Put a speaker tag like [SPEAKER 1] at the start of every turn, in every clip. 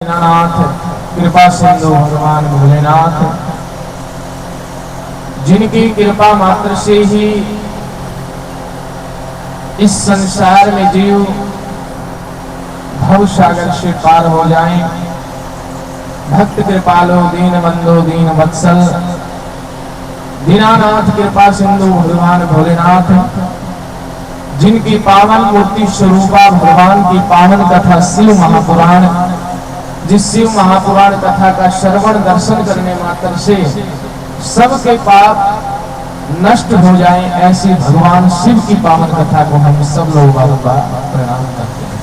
[SPEAKER 1] दीनानाथ कृपा सिंधु भगवान भोलेनाथ, जिनकी कृपा मात्र से ही इस संसार में जीव भव सागर से पार हो जाएं। भक्त कृपालो दीन बंधो दीन वत्सल दीनानाथ कृपा सिंधु भगवान भोलेनाथ, जिनकी पावन मूर्ति स्वरूपा भगवान की पावन कथा शिव महापुराण, जिस शिव महापुराण कथा का श्रवण दर्शन करने मात्र से सबके पाप नष्ट हो जाएं, ऐसी भगवान शिव की पावन कथा को हम सब लोग प्रणाम करते हैं।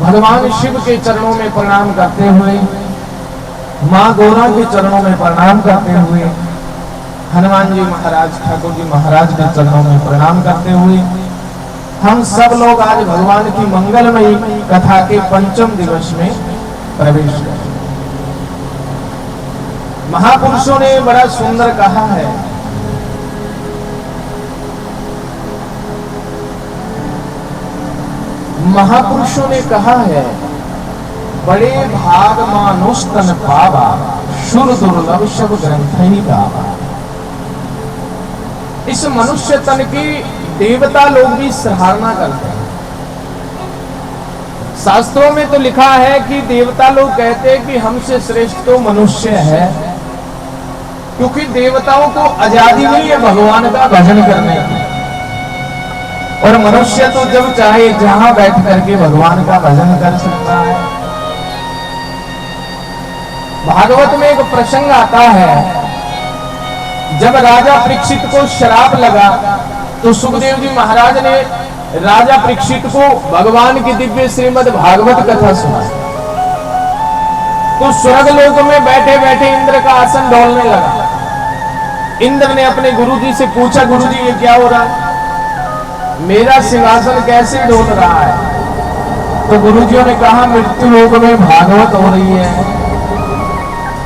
[SPEAKER 1] भगवान शिव के चरणों में प्रणाम करते हुए, माँ गौरा के चरणों में प्रणाम करते हुए, हनुमान जी महाराज ठाकुर जी महाराज के चरणों में प्रणाम करते हुए, हम सब लोग आज भगवान की मंगलमयी कथा के पंचम दिवस में प्रवेश करें। महापुरुषों ने बड़ा सुंदर कहा है, महापुरुषों ने कहा है, बड़े भाग मानुष तन पावा, शुर दुर्लभ सब ग्रंथ ही गावा। इस मनुष्य तन की देवता लोग भी सराहना करते हैं। शास्त्रों में तो लिखा है कि देवता लोग कहते हैं कि हमसे श्रेष्ठ तो मनुष्य है, क्योंकि देवताओं को आजादी नहीं है भगवान का भजन करने की, और मनुष्य तो जब चाहे जहां बैठ करके भगवान का भजन कर सकता है। भागवत में एक प्रसंग आता है, जब राजा परीक्षित को श्राप लगा तो सुखदेव जी महाराज ने राजा परीक्षित को भगवान की दिव्य श्रीमद् भागवत कथा सुनाई। तो स्वर्ग लोक में बैठे बैठे इंद्र का आसन डोलने लगा। इंद्र ने अपने गुरुजी से पूछा, गुरुजी ये क्या हो रहा है, मेरा सिंहासन कैसे डोल रहा है? तो गुरुजियों ने कहा, मृत्यु लोक में भागवत हो रही है।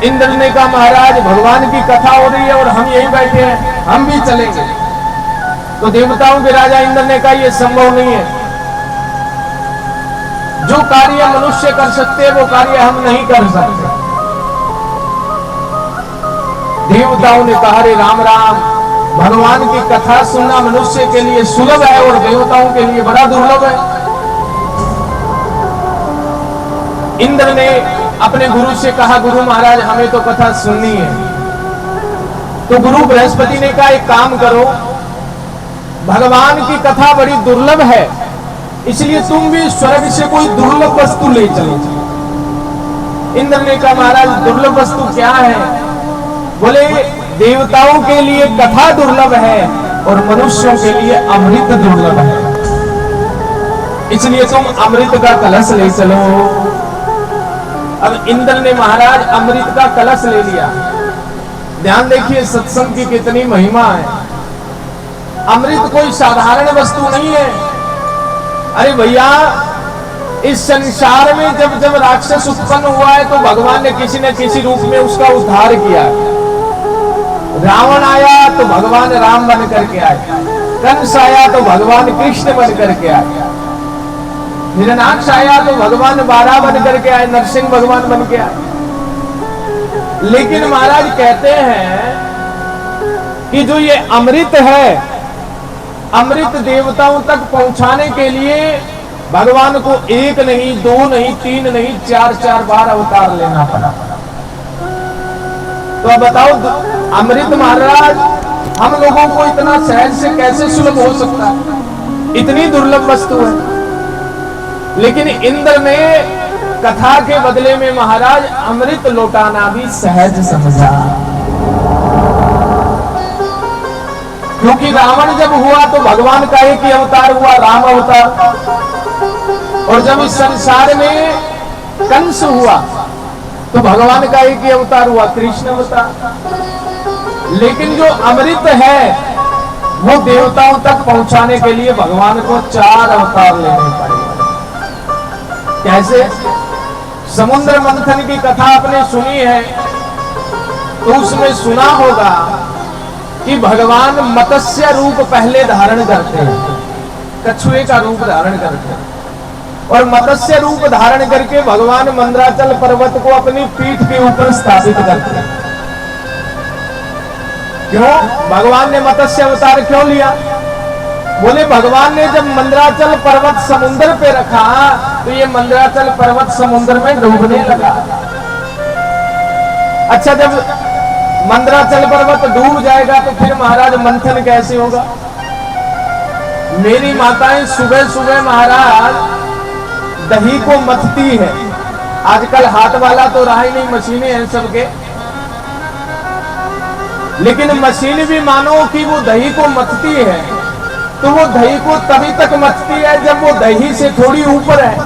[SPEAKER 1] इंद्र ने कहा, महाराज भगवान की कथा हो रही है और हम यहीं बैठे हैं, हम भी चलेंगे। तो देवताओं के राजा इंद्र ने कहा, यह संभव नहीं है, जो कार्य मनुष्य कर सकते हैं वो कार्य हम नहीं कर सकते। देवताओं ने कहा, रे राम राम, भगवान की कथा सुनना मनुष्य के लिए सुलभ है और देवताओं के लिए बड़ा दुर्लभ है। इंद्र ने अपने गुरु से कहा, गुरु महाराज हमें तो कथा सुननी है। तो गुरु बृहस्पति ने कहा, एक काम करो, भगवान की कथा बड़ी दुर्लभ है, इसलिए तुम भी स्वर्ग से कोई दुर्लभ वस्तु ले चलो। इंद्र ने कहा, महाराज दुर्लभ वस्तु क्या है? बोले, देवताओं के लिए कथा दुर्लभ है और मनुष्यों के लिए अमृत दुर्लभ है, इसलिए तुम अमृत का कलश ले चलो। अब इंद्र ने महाराज अमृत का कलश ले लिया। ध्यान देखिए सत्संग की कितनी महिमा है। अमृत कोई साधारण वस्तु नहीं है। अरे भैया, इस संसार में जब जब राक्षस उत्पन्न हुआ है तो भगवान ने किसी न किसी रूप में उसका उद्धार किया। रावण आया तो भगवान राम बन करके आए, कंस आया तो भगवान कृष्ण बन करके आए, हिरणाक्ष आया तो भगवान बारा बन करके आए, नरसिंह भगवान बन के आए। लेकिन महाराज कहते हैं कि जो ये अमृत है, अमृत देवताओं तक पहुंचाने के लिए भगवान को एक नहीं, दो नहीं, तीन नहीं, चार चार बार अवतार लेना पड़ा। तो अब बताओ, अमृत महाराज हम लोगों को इतना सहज से कैसे सुलभ हो सकता है? इतनी दुर्लभ वस्तु है। लेकिन इंद्र ने कथा के बदले में महाराज अमृत लौटाना भी सहज समझा, क्योंकि रावण जब हुआ तो भगवान का एक ही अवतार हुआ, राम अवतार, और जब इस संसार में कंस हुआ तो भगवान का एक ही अवतार हुआ, कृष्ण अवतार। लेकिन जो अमृत है वो देवताओं तक पहुंचाने के लिए भगवान को 4 अवतार लेने पड़े। कैसे? समुद्र मंथन की कथा आपने सुनी है तो उसमें सुना होगा कि भगवान मत्स्य रूप पहले धारण करते हैं, कछुए का रूप धारण करते हैं, और मत्स्य रूप धारण करके भगवान मंदराचल पर्वत को अपनी पीठ के ऊपर स्थापित करते हैं। क्यों भगवान ने मत्स्य अवतार क्यों लिया? बोले भगवान ने जब मंदराचल पर्वत समुद्र पे रखा तो ये मंदराचल पर्वत समुद्र में डूबने लगा। अच्छा, जब मंदराचल पर्वत डूब जाएगा तो फिर महाराज मंथन कैसे होगा? मेरी माताएं सुबह सुबह महाराज दही को मथती है। आजकल हाथ वाला तो रहा ही नहीं, मशीनें हैं सबके, लेकिन मशीन भी मानो कि वो दही को मथती है तो वो दही को तभी तक मथती है जब वो दही से थोड़ी ऊपर है।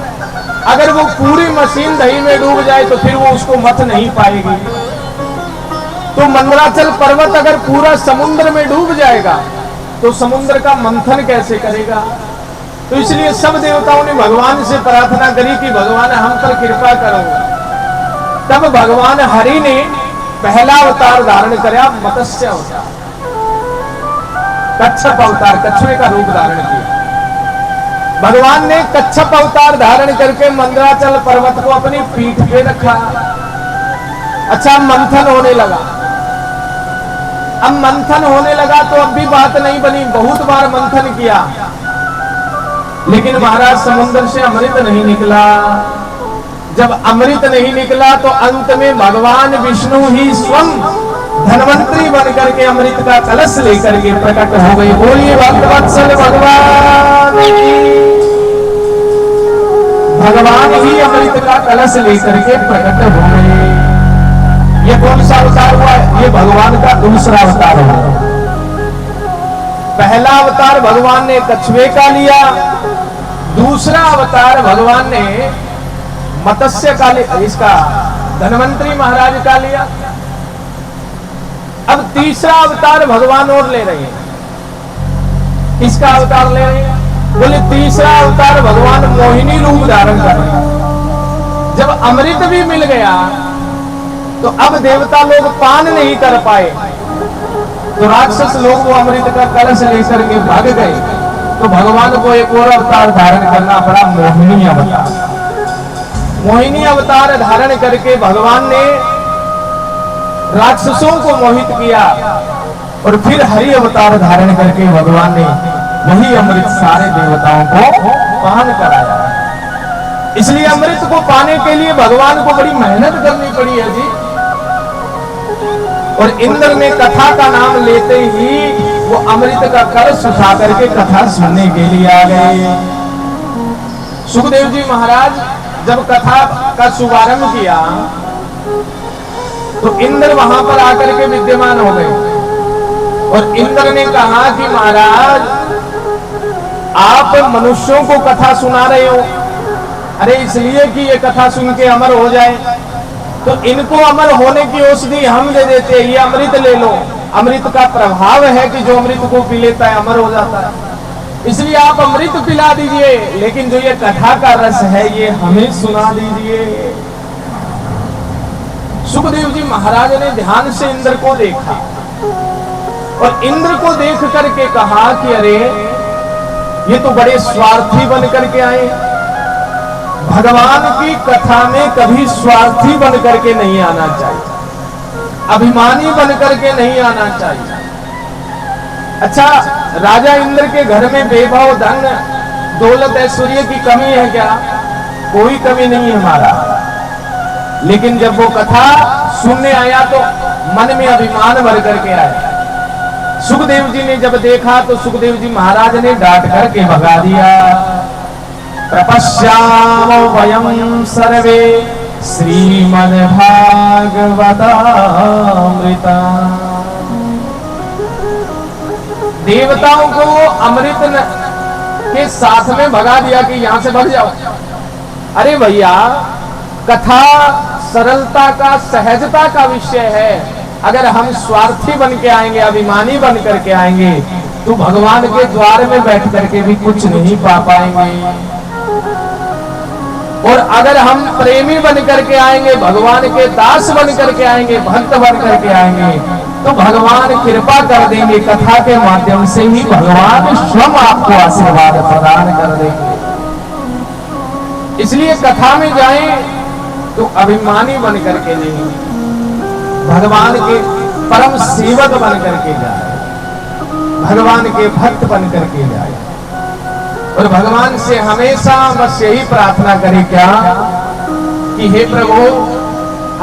[SPEAKER 1] अगर वो पूरी मशीन दही में डूब जाए तो फिर वो उसको मथ नहीं पाएगी। तो मंदराचल पर्वत अगर पूरा समुद्र में डूब जाएगा तो समुद्र का मंथन कैसे करेगा? तो इसलिए सब देवताओं ने भगवान से प्रार्थना करी कि भगवान हम पर कृपा करो। तब भगवान हरि ने पहला अवतार धारण किया, मत्स्य अवतार, कच्छप अवतार, कछुए का रूप धारण किया। भगवान ने कच्छप अवतार धारण करके मंदराचल पर्वत को अपनी पीठ पे रखा। अच्छा, मंथन होने लगा। अब मंथन होने लगा तो अब भी बात नहीं बनी, बहुत बार मंथन किया लेकिन महाराज समुद्र से अमृत नहीं निकला। जब अमृत नहीं निकला तो अंत में भगवान विष्णु ही स्वयं धनवंतरी बन करके अमृत का कलश लेकर के प्रकट हो गए। बोलिए भक्तवत्सल भगवान, भगवान ही अमृत का कलश लेकर के प्रकट हो गए। ये कौन सा अवतार हुआ? ये भगवान का दूसरा अवतार हुआ। पहला अवतार भगवान ने कछुए का लिया, दूसरा अवतार भगवान ने मत्स्य का लिया, इसका धनवंतरी महाराज का लिया। अब तीसरा अवतार भगवान और ले रहे हैं। किसका अवतार ले रहे हैं? बोले तीसरा अवतार भगवान मोहिनी रूप धारण कर रहे हैं। जब अमृत भी मिल गया तो अब देवता लोग पान नहीं कर पाए तो राक्षस लोग वो अमृत का कलश लेकर के भाग गए। तो भगवान को एक और अवतार धारण करना पड़ा, मोहिनी अवतार। मोहिनी अवतार धारण करके भगवान ने राक्षसों को मोहित किया और फिर हरि अवतार धारण करके भगवान ने वही अमृत सारे देवताओं को पान कराया। इसलिए अमृत को पाने के लिए भगवान को बड़ी मेहनत करनी पड़ी है जी। और इंद्र ने कथा का नाम लेते ही वो अमृत का कलश उठा करके कथा सुनने के लिए आ गए। सुखदेव जी महाराज जब कथा का शुभारंभ किया तो इंद्र वहां पर आकर के विद्यमान हो गए और इंद्र ने कहा कि महाराज आप मनुष्यों को कथा सुना रहे हो, अरे इसलिए कि ये कथा सुन के अमर हो जाए, तो इनको अमर होने की औषधि हम दे देते हैं, ये अमृत ले लो। अमृत का प्रभाव है कि जो अमृत को पी लेता है अमर हो जाता है, इसलिए आप अमृत पिला दीजिए, लेकिन जो ये कथा का रस है ये हमें सुना दीजिए। सुखदेव जी महाराज ने ध्यान से इंद्र को देखा और इंद्र को देख करके कहा कि अरे ये तो बड़े स्वार्थी बन करके आए, भगवान की कथा में कभी स्वार्थी बन करके नहीं आना चाहिए, अभिमानी बन करके नहीं आना चाहिए। अच्छा, राजा इंद्र के घर में वैभव, धन, दौलत, ऐश्वर्य की कमी है क्या? कोई कमी नहीं है हमारा, लेकिन जब वो कथा सुनने आया तो मन में अभिमान भर करके आया। सुखदेव जी ने जब देखा तो सुखदेव जी महाराज ने डांट करके भगा दिया। प्रपश्यामो वयं सर्वे श्रीमद् भागवतामृता। देवताओं को अमृत के साथ में भगा दिया कि यहां से भग जाओ। अरे भैया, कथा सरलता का, सहजता का विषय है। अगर हम स्वार्थी बन के आएंगे, अभिमानी बन करके आएंगे तो भगवान के द्वार में बैठ करके भी कुछ नहीं पा पाएंगे। और अगर हम प्रेमी बन करके आएंगे, भगवान के दास बन करके आएंगे, भक्त बन करके आएंगे तो भगवान कृपा कर देंगे। कथा के माध्यम से ही भगवान स्वयं आपको आशीर्वाद प्रदान कर देंगे। इसलिए कथा में जाएं तो अभिमानी बन करके नहीं, भगवान के परम सेवक बन करके जाए, भगवान के भक्त बन करके जाए और भगवान से हमेशा बस यही प्रार्थना करें क्या कि हे प्रभु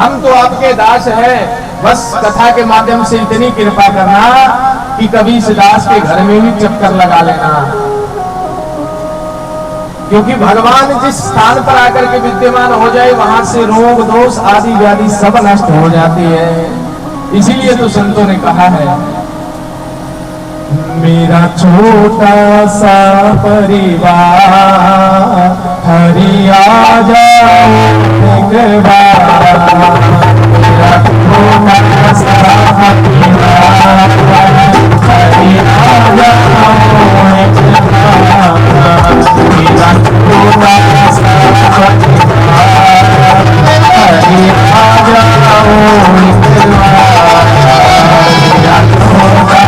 [SPEAKER 1] हम तो आपके दास हैं, बस कथा के माध्यम से इतनी कृपा करना कि कभी इस दास के घर में भी चक्कर लगा लेना, क्योंकि भगवान जिस स्थान पर आकर के विद्यमान हो जाए वहां से रोग दोष आदि व्याधि सब नष्ट हो जाती है। इसीलिए तो संतों ने कहा है मेरा छोटा सा परिवार हरि आ जाओ एक बार, मेरा छोटा सा परिवार हरि आ जाओ एक बार, मेरा छोटा सा परिवार हरि आ जाओ एक बार, मेरा छोटा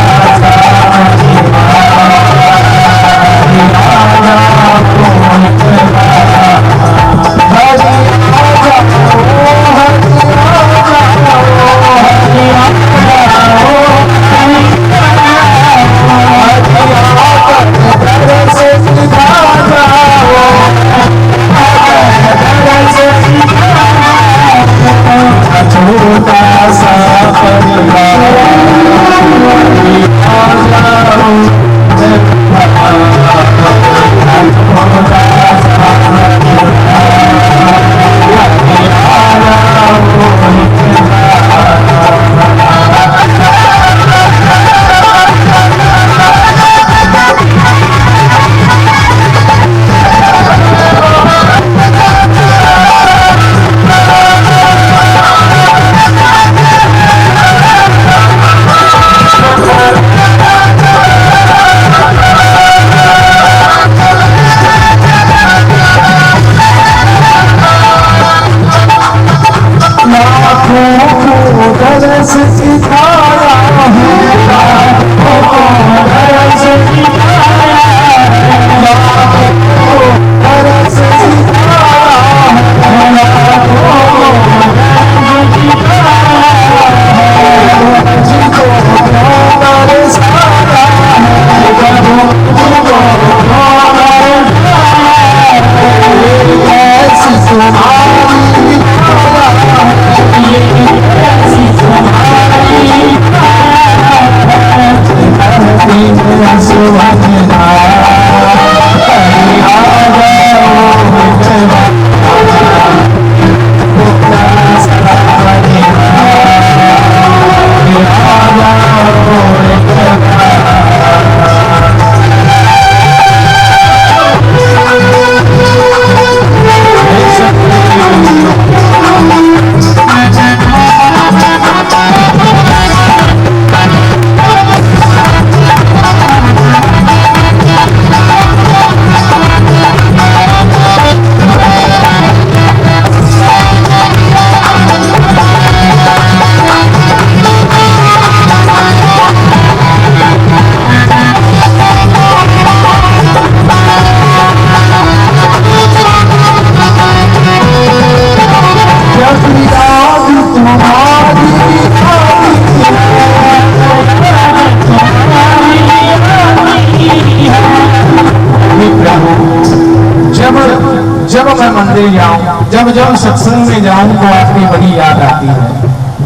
[SPEAKER 1] मंदिर जाऊं, जब जब सत्संग में जाऊं तो आपकी बड़ी याद आती है।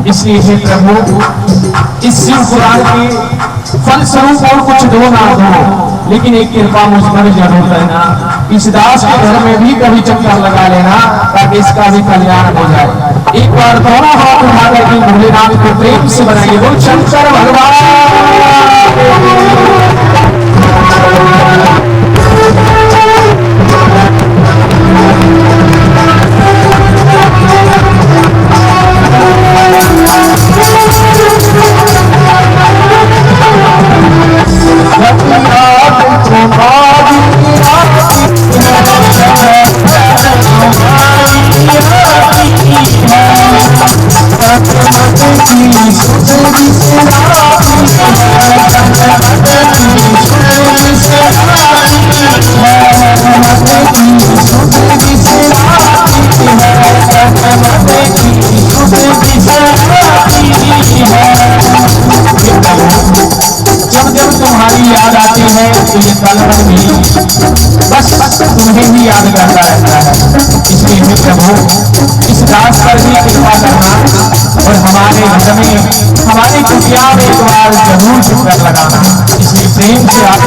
[SPEAKER 1] इसलिए हे प्रभु इस शिव पुराण के फल स्वरूप और कुछ दो ना दो, लेकिन एक कृपा मुझ पर जरूर रहना। इस दास के घर में भी कभी चक्कर लगा लेना ताकि इसका भी कल्याण हो जाए। एक बार दोनों हाथ उठा करके भोलेनाथ को प्रेम से बनाइए, बोल शंकर भगवान। तो ये तन भी बस तुम्हें ही याद करता रहता है। इसलिए हे प्रभु इस दास पर भी कृपा करना और हमारे घर में हमारी कुटिया में एक बार जरूर चक्कर लगाना। इसलिए प्रेम से आप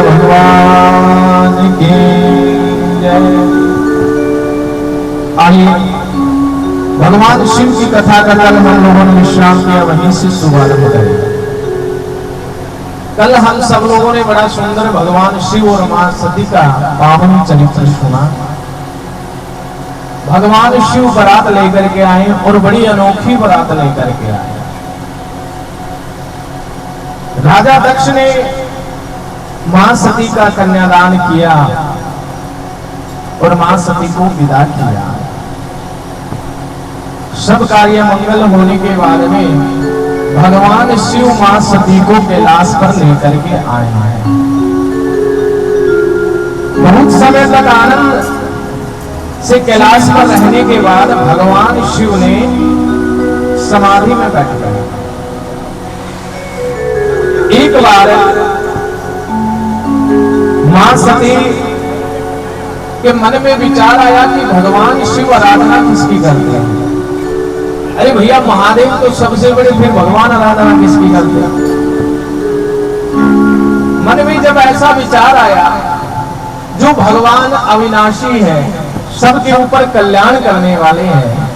[SPEAKER 1] भगवान की जय। आइए भगवान शिव की कथा का कल हम लोगों ने विश्राम किया, वहीं से शुभारंभ करें। कल हम सब लोगों ने बड़ा सुंदर भगवान शिव और मां सती का पावन चरित्र सुना। भगवान शिव बारात लेकर के आए और बड़ी अनोखी बारात लेकर के आए। राजा दक्ष ने मां सती का कन्यादान किया और मां सती को विदा किया। सब कार्य मंगल होने के बाद में भगवान शिव मां सती को कैलाश पर लेकर के आए हैं। बहुत समय तक आनंद से कैलाश पर रहने के बाद भगवान शिव ने समाधि में बैठ गए। एक बार मां सती के मन में विचार आया कि भगवान शिव आराधना किसकी करते हैं। अरे भैया महादेव तो सबसे बड़े, फिर भगवान आराधना किसकी करते हैं। मन में जब ऐसा विचार आया, जो भगवान अविनाशी है, सबके ऊपर कल्याण करने वाले हैं,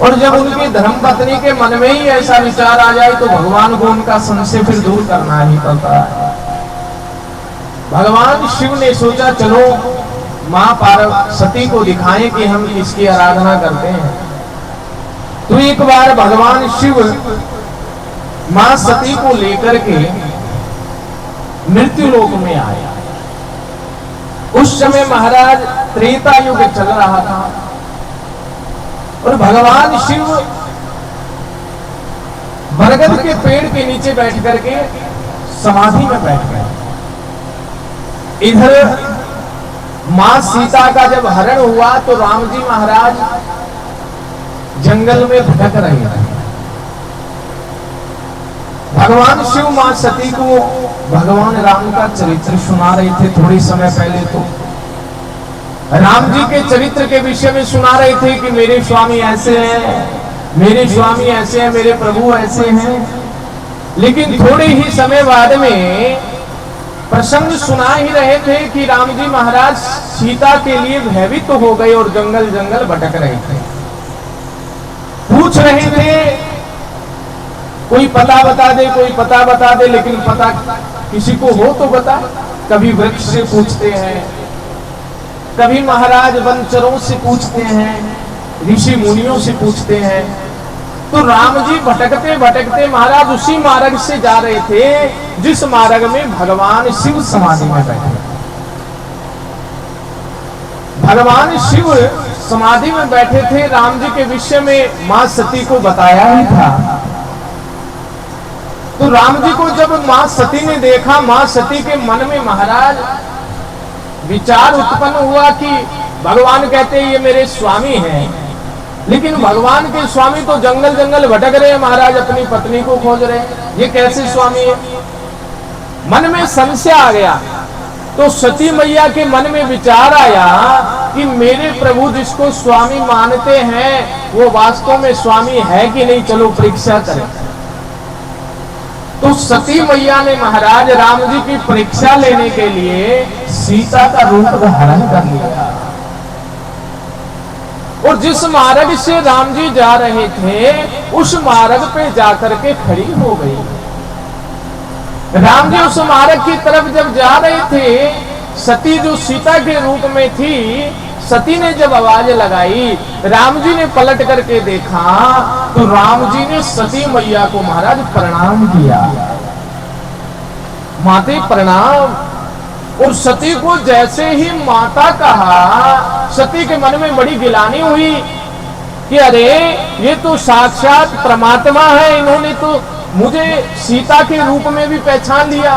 [SPEAKER 1] और जब उनकी धर्मपत्नी के मन में ही ऐसा विचार आ जाए तो भगवान को उनका संशय फिर दूर करना ही पड़ता है। भगवान शिव ने सोचा चलो मां पार्वती को दिखाएं कि हम इसकी आराधना करते हैं। तो एक बार भगवान शिव मां सती को लेकर के मृत्यु लोक में आए। उस समय महाराज त्रेता युग चल रहा था और भगवान शिव बरगद के पेड़ के नीचे बैठ करके समाधि में बैठ गए। इधर मां सीता का जब हरण हुआ तो राम जी महाराज जंगल में भटक रहे थे। भगवान शिव मां सती को भगवान राम का चरित्र सुना रहे थे। थोड़ी समय पहले तो राम जी के चरित्र के विषय में सुना रहे थे कि मेरे स्वामी ऐसे हैं, मेरे स्वामी ऐसे हैं, मेरे प्रभु ऐसे हैं। लेकिन थोड़े ही समय बाद में प्रसंग सुना ही रहे थे कि राम जी महाराज सीता के लिए भयभीत हो गए और जंगल जंगल भटक रहे थे। पूछ रहे थे कोई पता बता दे, कोई पता बता दे, लेकिन पता किसी को हो तो बता। कभी वृक्ष से पूछते हैं, कभी महाराज वनचरों से पूछते हैं, ऋषि मुनियों से पूछते हैं। तो राम जी भटकते भटकते महाराज उसी मार्ग से जा रहे थे जिस मार्ग में भगवान शिव समाधि में बैठे। भगवान शिव समाधि में बैठे थे। राम जी के विषय में मां सती को बताया ही था। तो राम जी को जब मां सती ने देखा, मां सती के मन में महाराज विचार उत्पन्न हुआ कि भगवान कहते हैं ये मेरे स्वामी हैं, लेकिन भगवान के स्वामी तो जंगल जंगल भटक रहे हैं, महाराज अपनी पत्नी को खोज रहे हैं, ये कैसे स्वामी है। मन में संशय आ गया। तो सती मैया के मन में विचार आया कि मेरे प्रभु जिसको स्वामी मानते हैं वो वास्तव में स्वामी है कि नहीं, चलो परीक्षा करें। तो सती मैया ने महाराज राम जी की परीक्षा लेने के लिए सीता का रूप धारण कर लिया और जिस मार्ग से राम जी जा रहे थे उस मार्ग पे जाकर के खड़ी हो गई। राम जी उस मार्ग की तरफ जब जा रहे थे, सती जो सीता के रूप में थी, सती ने जब आवाज लगाई, राम जी ने पलट करके देखा तो राम जी ने सती मैया को महाराज प्रणाम किया, माते प्रणाम। और सती को जैसे ही माता कहा, सती के मन में बड़ी गिलानी हुई कि अरे ये तो साक्षात परमात्मा है, इन्होंने तो मुझे सीता के रूप में भी पहचान लिया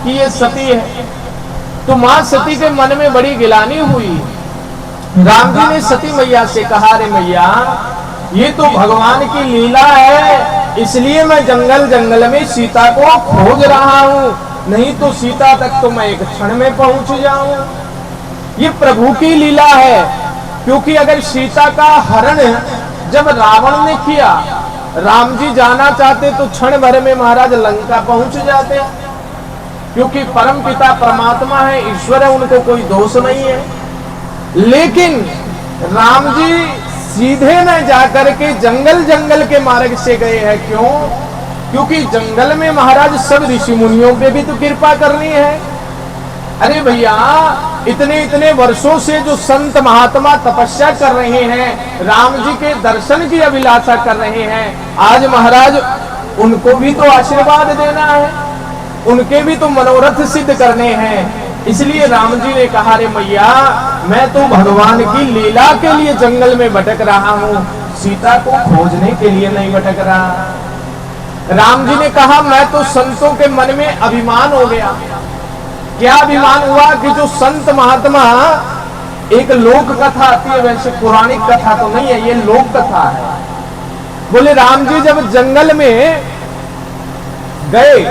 [SPEAKER 1] कि ये सती है। तो मां सती के मन में बड़ी गिलानी हुई। राम जी ने सती मैया से कहा, रे मैया ये तो भगवान की लीला है, इसलिए मैं जंगल जंगल में सीता को खोज रहा हूं, नहीं तो सीता तक तो मैं एक क्षण में पहुंच जाऊं। ये प्रभु की लीला है, क्योंकि अगर सीता का हरण जब रावण ने किया, राम जी जाना चाहते तो क्षण भर में महाराज लंका पहुंच जाते, क्योंकि परम पिता परमात्मा है, ईश्वर है, उनको कोई दोष नहीं है। लेकिन राम जी सीधे न जाकर के जंगल जंगल के मार्ग से गए हैं। क्यों? क्योंकि जंगल में महाराज सब ऋषि मुनियों पे भी तो कृपा करनी है। अरे भैया इतने इतने वर्षों से जो संत महात्मा तपस्या कर रहे हैं, राम जी के दर्शन की अभिलाषा कर रहे हैं, आज महाराज उनको भी तो आशीर्वाद देना है, उनके भी तो मनोरथ सिद्ध करने हैं। इसलिए राम जी ने कहा, रे मैया मैं तो भगवान की लीला के लिए जंगल में भटक रहा हूँ, सीता को खोजने के लिए नहीं भटक रहा। राम जी ने कहा, मैं तो संतों के मन में अभिमान हो गया। क्या अभिमान हुआ कि जो संत महात्मा, एक लोक कथा आती है, वैसे पौराणिक कथा तो नहीं है, ये लोक कथा है। बोले राम जी जब जंगल में गए,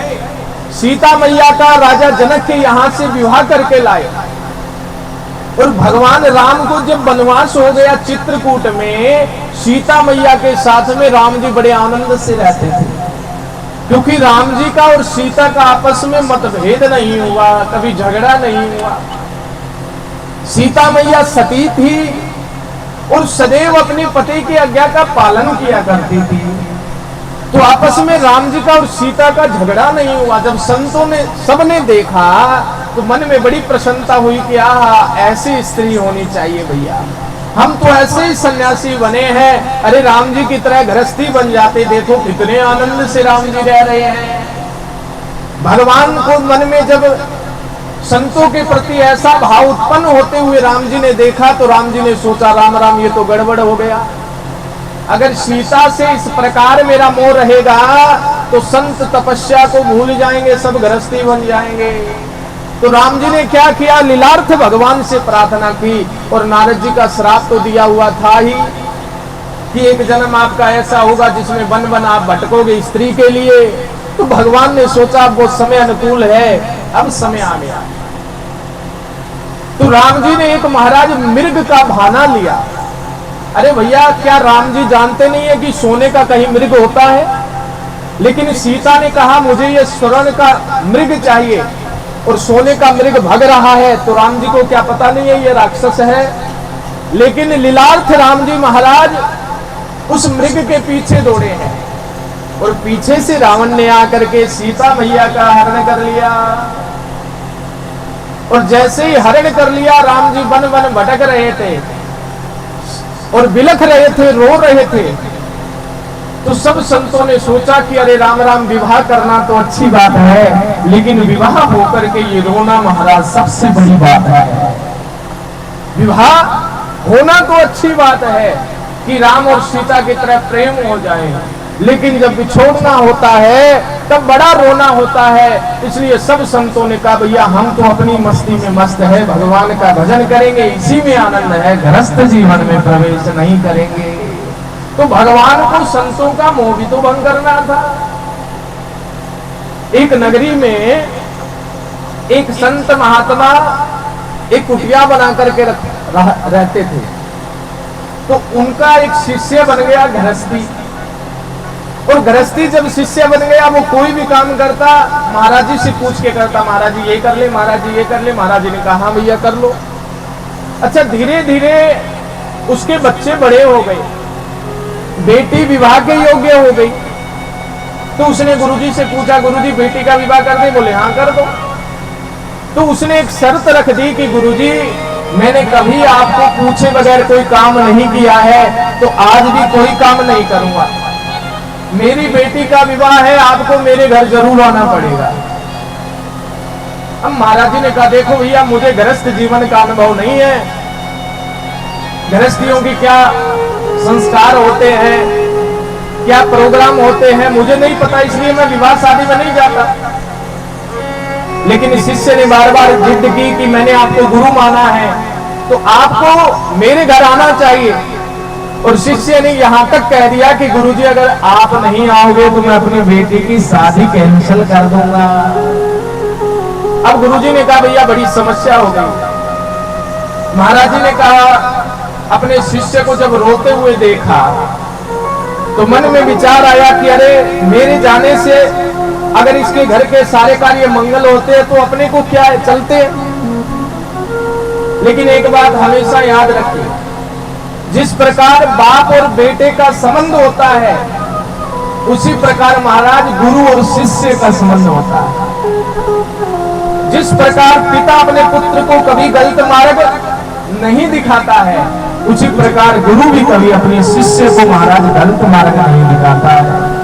[SPEAKER 1] सीता मैया का राजा जनक के यहां से विवाह करके लाए और भगवान राम को जब वनवास हो गया चित्रकूट में, सीता मैया के साथ में राम जी बड़े आनंद से रहते थे। क्योंकि राम जी का और सीता का आपस में मतभेद नहीं हुआ, कभी झगड़ा नहीं हुआ। सीता मैया सती थी और सदैव अपने पति की आज्ञा का पालन किया करती थी, तो आपस में राम जी का और सीता का झगड़ा नहीं हुआ। जब संतों ने सबने देखा तो मन में बड़ी प्रसन्नता हुई कि आहा, ऐसी स्त्री होनी चाहिए भैया, हम तो ऐसे ही सन्यासी बने हैं, अरे राम जी की तरह गृहस्थी बन जाते, देखो कितने आनंद से राम जी रह रहे हैं। भगवान को मन में जब संतों के प्रति ऐसा भाव उत्पन्न होते हुए राम जी ने देखा तो राम जी ने सोचा, राम राम ये तो गड़बड़ हो गया, अगर सीता से इस प्रकार मेरा मोह रहेगा तो संत तपस्या को भूल जाएंगे, सब गृहस्थी बन जाएंगे। तो राम जी ने क्या किया, लीलार्थ भगवान से प्रार्थना की, और नारद जी का श्राप तो दिया हुआ था ही कि एक जन्म आपका ऐसा होगा जिसमें वन वन आप भटकोगे स्त्री के लिए। तो भगवान ने सोचा वो समय अनुकूल है, अब समय आ गया। तो राम जी ने एक महाराज मृग का बहाना लिया। अरे भैया, क्या राम जी जानते नहीं है कि सोने का कहीं मृग होता है? लेकिन सीता ने कहा मुझे ये स्वर्ण का मृग चाहिए और सोने का मृग भाग रहा है, तो राम जी को क्या पता नहीं है ये राक्षस है? लेकिन लीलार्थ राम जी महाराज उस मृग के पीछे दौड़े हैं और पीछे से रावण ने आकर के सीता मैया का हरण कर लिया। और जैसे ही हरण कर लिया, राम जी वन वन भटक रहे थे और बिलख रहे थे, रो रहे थे। तो सब संतों ने सोचा कि अरे राम राम, विवाह करना तो अच्छी बात है, लेकिन विवाह होकर के ये रोना महाराज सबसे बड़ी बात है। विवाह होना तो अच्छी बात है कि राम और सीता की तरह प्रेम हो जाए, लेकिन जब बिछोड़ना होता है तब बड़ा रोना होता है। इसलिए सब संतों ने कहा भैया हम तो अपनी मस्ती में मस्त है, भगवान का भजन करेंगे, इसी में आनंद है, गृहस्थ जीवन में प्रवेश नहीं करेंगे। तो भगवान को संतों का मोह भी तो भंग करना था। एक नगरी में एक संत महात्मा एक कुटिया बना करके रहते थे, तो उनका एक शिष्य बन गया गृहस्थी। और गृहस्थी जब शिष्य बन गया, वो कोई भी काम करता महाराज जी से पूछ के करता, महाराज जी ये कर ले, महाराज जी ये कर ले। महाराज जी ने कहा हाँ भैया कर लो। अच्छा, धीरे धीरे उसके बच्चे बड़े हो गए, बेटी विवाह के योग्य हो गई। तो उसने गुरुजी से पूछा, गुरुजी बेटी का विवाह कर दे? बोले हाँ कर दो। तो उसने एक शर्त रख दी कि गुरुजी मैंने कभी आपको पूछे बगैर कोई काम नहीं किया है, तो आज भी कोई काम नहीं करूंगा। मेरी बेटी का विवाह है, आपको मेरे घर जरूर आना पड़ेगा। अब महाराज जी ने कहा देखो भैया, मुझे गृहस्थ जीवन का अनुभव नहीं है, गृहस्थियों की क्या संस्कार होते हैं, क्या प्रोग्राम होते हैं, मुझे नहीं पता, इसलिए मैं विवाह शादी में नहीं जाता। लेकिन शिष्य ने बार बार जिद की कि मैंने आपको गुरु माना है, तो आपको मेरे घर आना चाहिए। और शिष्य ने यहां तक कह दिया कि गुरुजी अगर आप नहीं आओगे तो मैं अपनी बेटी की शादी कैंसिल कर दूंगा। अब गुरुजी ने कहा भैया बड़ी समस्या हो गई। महाराज जी ने कहा, अपने शिष्य को जब रोते हुए देखा तो मन में विचार आया कि अरे मेरे जाने से अगर इसके घर के सारे कार्य मंगल होते तो अपने को क्या है, चलते। लेकिन एक बात हमेशा याद रखिए, जिस प्रकार बाप और बेटे का संबंध होता है, उसी प्रकार महाराज गुरु और शिष्य का संबंध होता है। जिस प्रकार पिता अपने पुत्र को कभी गलत मार्ग नहीं दिखाता है, उसी प्रकार गुरु भी कभी अपने शिष्य को महाराज गलत मार्ग नहीं दिखाता है।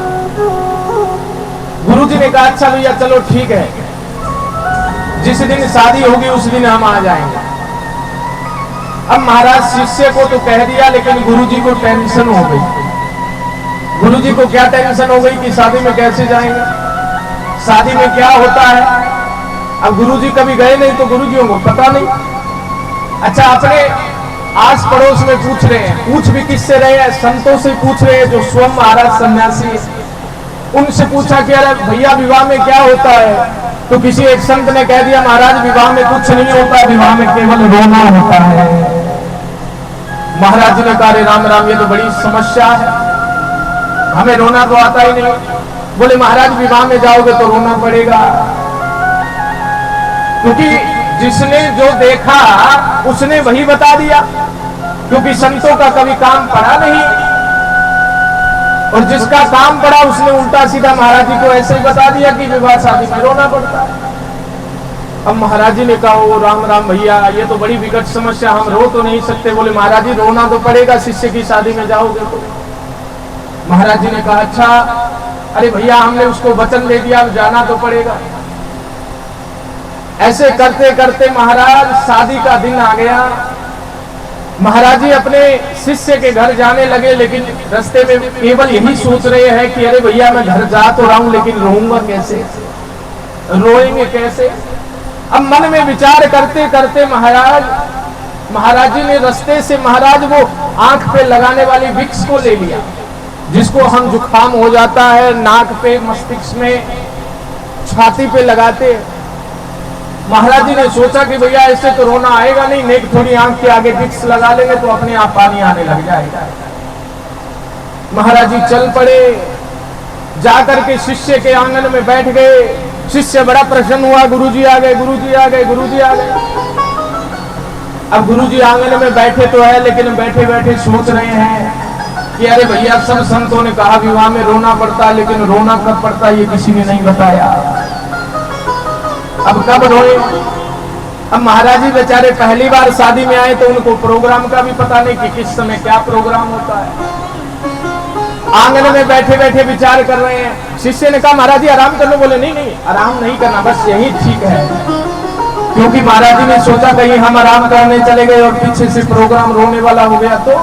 [SPEAKER 1] गुरु जी ने कहा अच्छा भैया चलो ठीक है, जिस दिन शादी होगी उस दिन हम आ जाएंगे। अब महाराज शिष्य को तो कह दिया, लेकिन गुरुजी को टेंशन हो गई। गुरुजी को क्या टेंशन हो गई कि शादी में कैसे जाएंगे, शादी में क्या होता है। अब गुरुजी कभी गए नहीं तो गुरुजियों को पता नहीं। अच्छा, अपने आस पड़ोस में पूछ रहे हैं, पूछ भी किससे रहे हैं, संतों से पूछ रहे हैं जो स्वयं महाराज सन्यासी। उनसे पूछा कि अरे भैया विवाह में क्या होता है, तो किसी एक संत ने कह दिया महाराज विवाह में कुछ नहीं होता, विवाह में केवल रोना होता है। महाराज जी ने कहा राम राम, ये तो बड़ी समस्या है, हमें रोना तो आता ही नहीं। बोले महाराज विवाह में जाओगे तो रोना पड़ेगा, क्योंकि जिसने जो देखा उसने वही बता दिया, क्योंकि संतों का कभी काम पड़ा नहीं, और जिसका काम पड़ा उसने उल्टा सीधा महाराज जी को ऐसे ही बता दिया कि विवाह शादी में रोना पड़ता है। अब महाराज जी ने कहा, ओ राम राम भैया, ये तो बड़ी विकट समस्या, हम रो तो नहीं सकते। बोले महाराज जी रोना तो पड़ेगा, शिष्य की शादी में जाओगे तो। महाराज जी ने कहा अच्छा, अरे भैया हमने उसको वचन दे दिया, अब जाना तो पड़ेगा। ऐसे करते करते महाराज शादी का दिन आ गया। महाराज जी अपने शिष्य के घर जाने लगे, लेकिन रास्ते में केवल यही सोच रहे हैं कि अरे भैया मैं घर जा तो रहा हूं, लेकिन रोऊंगा कैसे, रोएंगे कैसे। अब मन में विचार करते करते महाराज जी ने रास्ते से महाराज वो आंख पे लगाने वाली विक्स को ले लिया, जिसको हम जुकाम हो जाता है नाक पे, मस्तिष्क में, छाती पे लगाते। महाराज जी ने सोचा कि भैया ऐसे तो रोना आएगा नहीं, नेक थोड़ी आंख के आगे विक्स लगा लेंगे तो अपने आप पानी आने लग जाएगा। महाराज जी चल पड़े, जाकर के शिष्य के आंगन में बैठ गए। शिष्य बड़ा प्रसन्न हुआ, गुरुजी आ गए, गुरुजी आ गए, गुरुजी आ गए। अब गुरुजी आंगन में बैठे तो है, लेकिन बैठे बैठे सोच रहे हैं कि अरे भैया सब संतों ने कहा विवाह में रोना पड़ता है, लेकिन रोना कब पड़ता है ये किसी ने नहीं बताया, अब कब रोए। अब महाराज जी बेचारे पहली बार शादी में आए तो उनको प्रोग्राम का भी पता नहीं कि किस समय क्या प्रोग्राम होता है। आंगन में बैठे बैठे विचार कर रहे हैं। शिष्य ने कहा महाराज जी आराम कर लो। बोले नहीं नहीं आराम नहीं करना, बस यही ठीक है, क्योंकि महाराज जी ने सोचा कहीं हम आराम करने चले गए और पीछे से प्रोग्राम रोने वाला हो गया तो।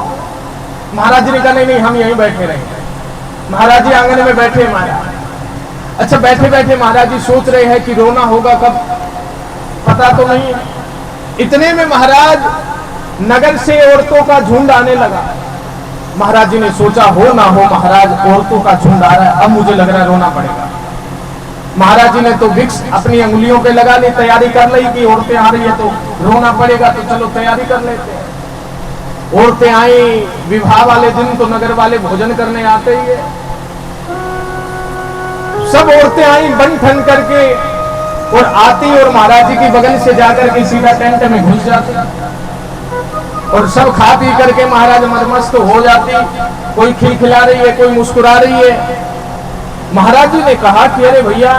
[SPEAKER 1] महाराज जी ने कहा नहीं नहीं हम यहीं बैठे रहेंगे। महाराज जी आंगन में बैठे महाराज। अच्छा बैठे बैठे महाराज जी सोच रहे हैं कि रोना होगा कब, पता तो नहीं। इतने में महाराज नगर से औरतों का झुंड आने लगा। महाराज जी ने सोचा हो ना हो महाराज औरतों का झुंड आ रहा है, अब मुझे लग रहा है रोना पड़ेगा। महाराज जी ने तो विक्स अपनी अंगुलियों पे लगा ली, तैयारी कर ली कि औरतें आ रही है तो रोना पड़ेगा, तो चलो तैयारी कर लेते हैं। औरतें आई, विवाह वाले दिन तो नगर वाले भोजन करने आते ही है। सब औरतें आई बन ठन करके और आती और महाराज जी की बगल से जाकर के सीधा टेंट में घुस जाती और सब खा पी करके महाराज मदमस्त हो जाती। कोई खिलखिला रही है, कोई मुस्कुरा रही है। महाराज जी ने कहा कि अरे भैया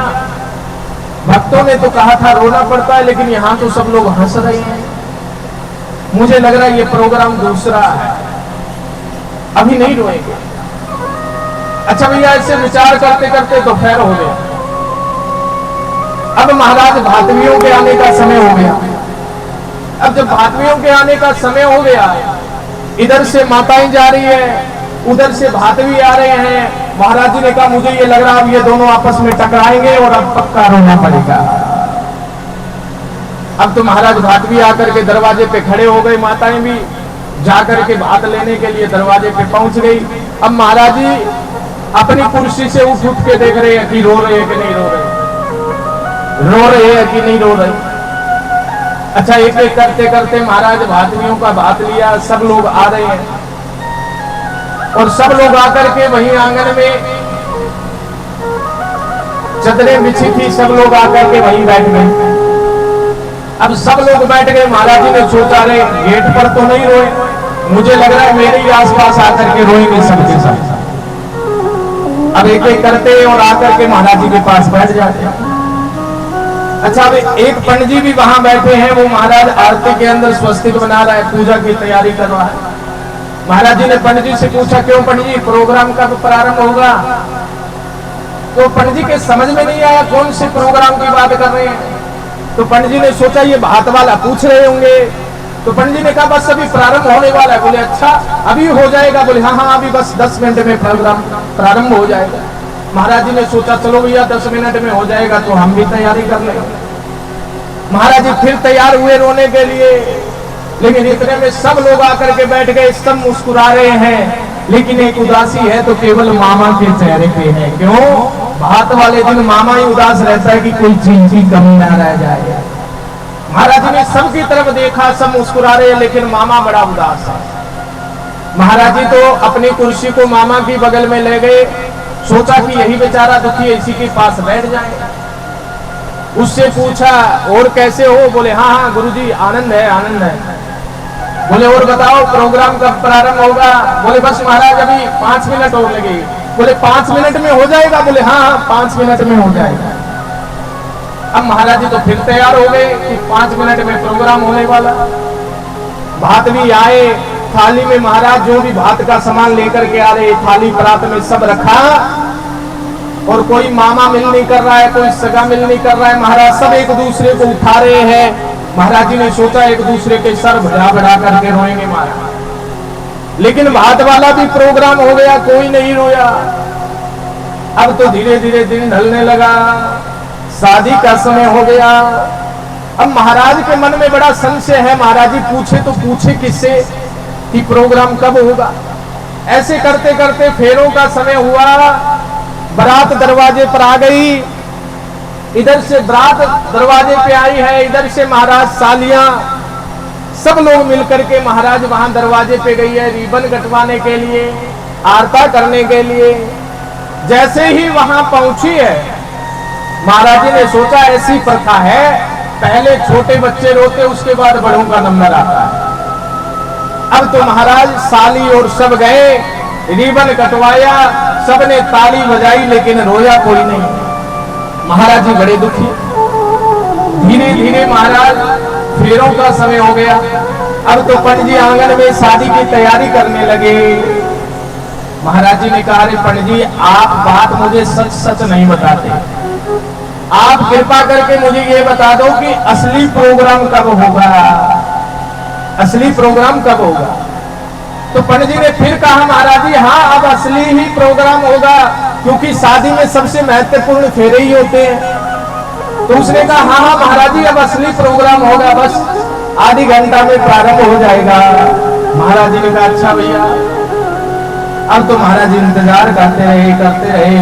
[SPEAKER 1] भक्तों ने तो कहा था रोना पड़ता है, लेकिन यहाँ तो सब लोग हंस रहे हैं, मुझे लग रहा है ये प्रोग्राम दूसरा है, अभी नहीं रोएंगे। अच्छा भैया ऐसे विचार करते करते दोपहर हो गया। अब महाराज भातवियों के आने का समय हो गया। अब जब भातवियों के आने का समय हो गया, इधर से माताएं जा रही है, उधर से भातवी आ रहे हैं। महाराज जी ने कहा मुझे ये लग रहा है अब ये दोनों आपस में टकराएंगे और अब पक्का रोना पड़ेगा। अब तो महाराज भातवी आकर के दरवाजे पे खड़े हो गए, माताएं भी जाकर के भात लेने के लिए दरवाजे पे पहुंच गई। अब महाराज जी अपनी कुर्सी से उठ उठ के देख रहे हैं कि रो रहे हैं कि नहीं रो रहे, रो रहे हैं कि नहीं रो रहे। अच्छा एक एक करते करते महाराज भातवियों का भात लिया, सब लोग आ रहे हैं और सब लोग आकर के वहीं आंगन में चदरें बिछी थी, सब लोग आकर के वहीं बैठ गए। अब सब लोग बैठ गए। महाराज जी ने सोचा रहे गेट पर तो नहीं रोए, मुझे लग रहा है मेरे ही आसपास आकर के रोएंगे सबके सब। अब एक एक करते और आकर के महाराज जी के पास बैठ जाते हैं। अच्छा अब एक पंडित जी भी वहां बैठे हैं, वो महाराज आरती के अंदर स्वस्तिक बना रहा है, पूजा की तैयारी कर रहा है। महाराज जी ने पंडित जी से पूछा क्यों पंडित जी प्रोग्राम कब प्रारंभ होगा? तो पंडित जी के समझ में नहीं आया कौन से प्रोग्राम की बात कर रहे हैं। तो पंडित जी ने सोचा ये भात वाला पूछ रहे होंगे, तो पंडित जी ने कहा बस अभी प्रारंभ होने वाला है। बोले अच्छा अभी हो जाएगा? बोले हाँ हाँ अभी बस 10 मिनट में प्रोग्राम प्रारंभ हो जाएगा। महाराज जी ने सोचा चलो भैया 10 मिनट में हो जाएगा तो हम भी तैयारी कर लेंगे। महाराज जी फिर तैयार हुए रोने के लिए, लेकिन इतने में सब लोग आकर के बैठ गए, सब मुस्कुरा रहे हैं, लेकिन एक उदासी है तो केवल मामा के चेहरे पे है। क्यों? भात वाले दिन मामा ही उदास रहता है कि कोई चीज की कमी ना रह जाए। महाराज जी ने सबकी तरफ देखा, सब मुस्कुरा रहे हैं, लेकिन मामा बड़ा उदास है। महाराज जी तो अपनी कुर्सी को मामा की बगल में ले गए सोचा कि यही बेचारा दुखी है, इसी के पास बैठ जाए। उससे पूछा और कैसे हो? बोले हाँ हाँ गुरुजी आनंद है आनंद है। बोले और बताओ प्रोग्राम कब प्रारंभ होगा? बोले बस महाराज अभी 5 मिनट और लगेगी। बोले 5 मिनट में हो जाएगा? बोले हाँ हाँ 5 मिनट में हो जाएगा। अब महाराज जी तो फिर तैयार हो गए कि 5 मिनट में प्रोग्राम होने वाला। भात भी आए, थाली में महाराज जो भी भात का सामान लेकर के आ रहे, थाली परात में सब रखा, और कोई मामा मिल नहीं कर रहा है, कोई सगा मिल नहीं कर रहा है। महाराज सब एक दूसरे को उठा रहे हैं। महाराज जी ने सोचा एक दूसरे के सर बढ़ा बढ़ा करके रोएंगे महाराज, लेकिन भात वाला भी प्रोग्राम हो गया, कोई नहीं रोया। अब तो धीरे धीरे दिन ढलने लगा, शादी का समय हो गया। अब महाराज के मन में बड़ा संशय है, महाराज जी पूछे तो पूछे किससे कि प्रोग्राम कब होगा। ऐसे करते करते फेरों का समय हुआ, बारात दरवाजे पर आ गई। इधर से बारात दरवाजे पे आई है, इधर से महाराज सालियां सब लोग मिलकर के महाराज वहां दरवाजे पे गई है रिबन कटवाने के लिए, आरता करने के लिए। जैसे ही वहां पहुंची है, महाराज जी ने सोचा ऐसी प्रथा है, पहले छोटे बच्चे रोते उसके बाद बड़ों का नंबर आता है। अब तो महाराज साली और सब गए, रिबन कटवाया, सबने ताली बजाई, लेकिन रोया कोई नहीं। महाराज जी बड़े दुखी। धीरे धीरे महाराज फेरों का समय हो गया। अब तो पंडित जी आंगन में शादी की तैयारी करने लगे। महाराज जी ने कहा अरे पंडित जी आप बात मुझे सच सच नहीं बताते, आप कृपा करके मुझे ये बता दो कि असली प्रोग्राम कब होगा, असली प्रोग्राम कब होगा। तो पंडित जी ने फिर कहा महाराज जी हाँ अब असली ही प्रोग्राम होगा, क्योंकि शादी में सबसे महत्वपूर्ण फेरे ही होते हैं। तो उसने कहा हाँ हाँ महाराज जी अब असली प्रोग्राम होगा, बस आधी घंटा में प्रारंभ हो जाएगा। महाराज जी ने कहा अच्छा भैया। अब तो महाराज जी इंतजार करते रहे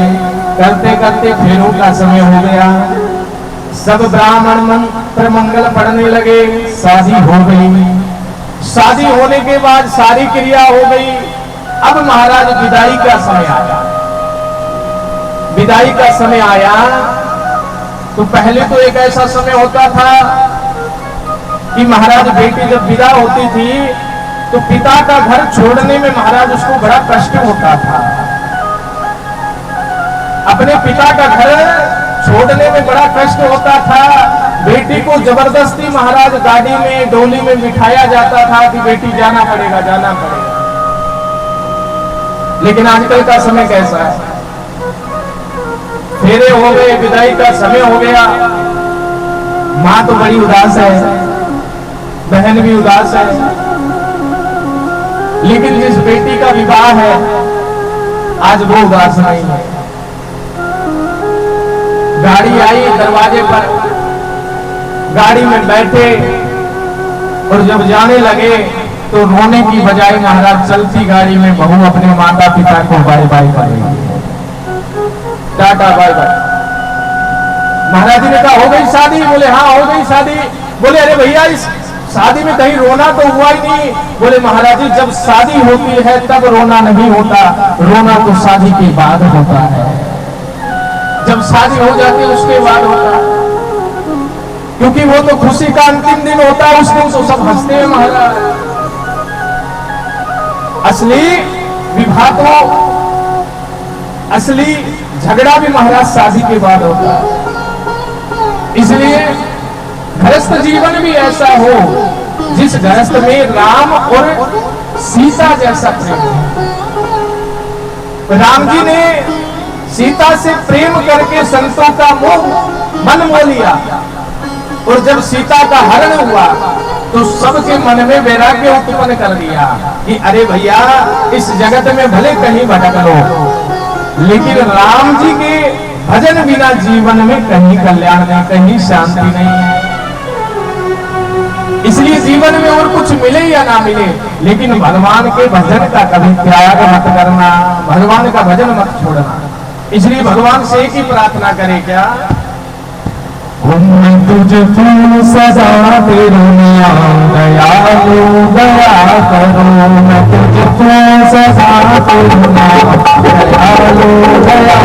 [SPEAKER 1] करते करते फेरों का समय हो गया। सब ब्राह्मण मंत्र मंगल पढ़ने लगे, शादी हो गई। शादी होने के बाद सारी क्रिया हो गई। अब महाराज विदाई का समय आया। विदाई का समय आया तो पहले तो एक ऐसा समय होता था कि महाराज बेटी जब विदा होती थी तो पिता का घर छोड़ने में महाराज उसको बड़ा कष्ट होता था। अपने पिता का घर छोड़ने में बड़ा कष्ट होता था। बेटी को जबरदस्ती महाराज गाड़ी में डोली में बिठाया जाता था कि बेटी जाना पड़ेगा जाना पड़ेगा। लेकिन आजकल का समय कैसा है, फेरे हो गए, विदाई का समय हो गया, मां तो बड़ी उदास है, बहन भी उदास है, लेकिन जिस बेटी का विवाह है आज वो उदास नहीं है। गाड़ी आई दरवाजे पर, गाड़ी में बैठे और जब जाने लगे तो रोने की बजाय महाराज चलती गाड़ी में बहू अपने माता पिता को बाय बाय करेगी, टाटा बाय बाय। महाराज जी ने कहा हो गई शादी? बोले हाँ हो गई शादी। बोले अरे भैया इस शादी में कहीं रोना तो हुआ ही नहीं। बोले महाराज जी जब शादी होती है तब रोना नहीं होता, रोना तो शादी के बाद होता है। जब शादी हो जाती है उसके बाद होता है, क्योंकि वो तो खुशी का अंतिम दिन होता है, उस दिन तो सब हंसते हैं महाराज। असली विवाह तो, असली झगड़ा भी महाराज शादी के बाद होता है। इसलिए गृहस्थ जीवन भी ऐसा हो जिस गृहस्थ में राम और सीता जैसा प्रेम है। राम जी ने सीता से प्रेम करके संतों का मन मोह लिया, और जब सीता का हरण हुआ तो सबके मन में वैराग्य उत्पन्न कर दिया कि अरे भैया इस जगत में भले कहीं भटक लो, लेकिन राम जी के भजन बिना जीवन में कहीं कल्याण नहीं, कहीं शांति नहीं है। इसलिए जीवन में और कुछ मिले या ना मिले, लेकिन भगवान के भजन का कभी त्याग मत करना, भगवान का भजन मत छोड़ना। इसलिए भगवान से एक ही प्रार्थना करें क्या, मैं तुझको सदा तेरू दयालु दया करो, मैं तुझको सदा तेरू दयालु दया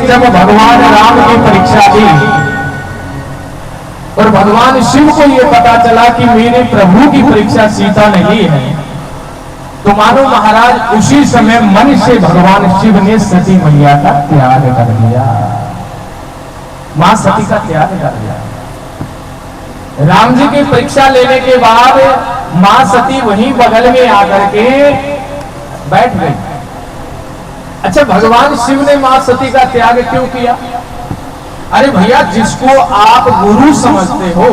[SPEAKER 1] जब भगवान राम की परीक्षा दी और भगवान शिव को यह पता चला कि मेरे प्रभु की परीक्षा सीता ने ली है, तो मानो महाराज उसी समय मन से भगवान शिव ने सती मैया का त्याग कर दिया, मां सती का त्याग कर दिया। राम जी की परीक्षा लेने के बाद मां सती वहीं बगल में आकर के बैठ गई। अच्छा, भगवान शिव ने मां सती का त्याग क्यों किया? अरे भैया, जिसको आप गुरु समझते हो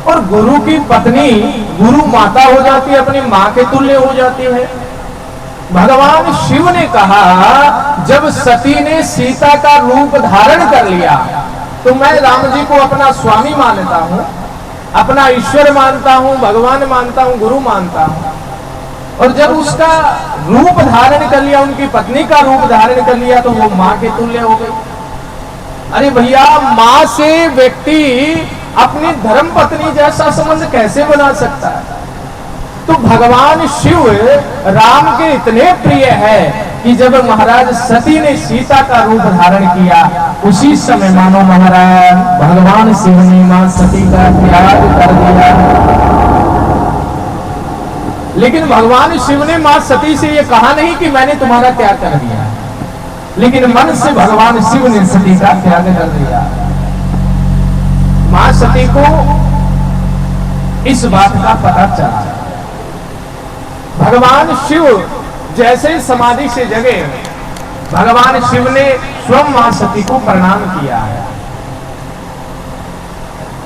[SPEAKER 1] और गुरु की पत्नी गुरु माता हो जाती है, अपनी मां के तुल्य हो जाती है। भगवान शिव ने कहा, जब सती ने सीता का रूप धारण कर लिया तो मैं राम जी को अपना स्वामी मानता हूं, अपना ईश्वर मानता हूं, भगवान मानता हूं, गुरु मानता हूं। और जब उसका रूप धारण कर लिया, उनकी पत्नी का रूप धारण कर लिया, तो वो मां के तुल्य हो गई। अरे भैया, मां से व्यक्ति अपनी धर्म पत्नी जैसा संबंध कैसे बना सकता है? तो भगवान शिव राम के इतने प्रिय है कि जब महाराज सती ने सीता का रूप धारण किया, उसी समय मानो महाराज भगवान शिव ने मां सती का त्याग कर दिया। लेकिन भगवान शिव ने मां सती से यह कहा नहीं कि मैंने तुम्हारा त्याग कर दिया, लेकिन मन से भगवान शिव ने सती का त्याग कर दिया। मां सती को इस बात का पता चला। भगवान शिव जैसे समाधि से जगे, भगवान शिव ने स्वयं मां सती को प्रणाम किया है।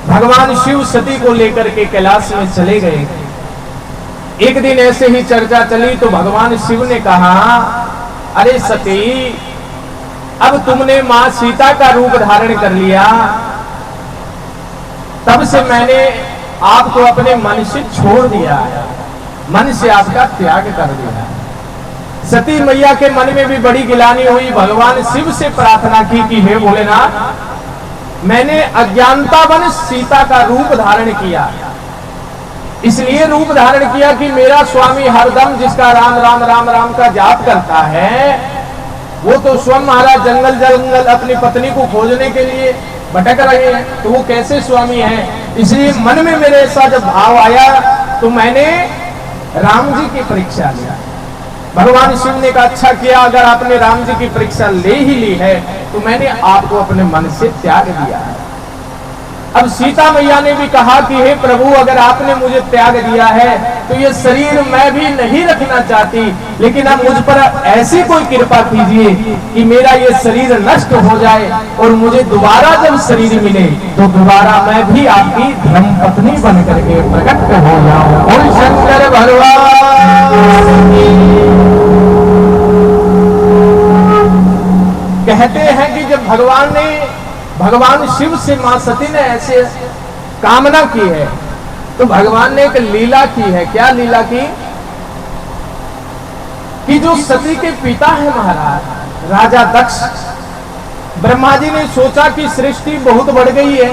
[SPEAKER 1] भगवान शिव सती को लेकर के कैलाश में चले गए। एक दिन ऐसे ही चर्चा चली तो भगवान शिव ने कहा, अरे सती, अब तुमने मां सीता का रूप धारण कर लिया, तब से मैंने आपको अपने मन से छोड़ दिया, मन से आपका त्याग कर दिया। सती मैया के मन में भी बड़ी गिलानी हुई। भगवान शिव से प्रार्थना की कि हे भोलेनाथ, मैंने अज्ञानतावश सीता का रूप धारण किया, इसलिए रूप धारण किया कि मेरा स्वामी हरदम जिसका राम राम राम राम का जाप करता है, वो तो स्वयं महाराज जंगल जंगल अपनी पत्नी को खोजने के लिए भटक रहे हैं, तो वो कैसे स्वामी है। इसलिए मन में मेरे ऐसा जब भाव आया तो मैंने राम जी की परीक्षा लिया। भगवान शिव ने कहा, अच्छा किया, अगर आपने राम जी की परीक्षा ले ही ली है तो मैंने आपको अपने मन से त्याग दिया है। अब सीता मैया ने भी कहा कि हे प्रभु, अगर आपने मुझे त्याग दिया है तो ये शरीर मैं भी नहीं रखना चाहती, लेकिन आप मुझ पर ऐसी कोई कृपा कीजिए कि मेरा ये शरीर नष्ट हो जाए और मुझे दोबारा जब शरीर मिले तो दोबारा मैं भी आपकी धर्म पत्नी बन करके प्रकट हो जाऊं। बोल शंकर भगवान। कहते हैं कि जब भगवान शिव से मां सती ने ऐसे कामना की है तो भगवान ने एक लीला की है। क्या लीला की? कि जो सती के पिता है महाराज राजा दक्ष, ब्रह्मा जी ने सोचा कि सृष्टि बहुत बढ़ गई है,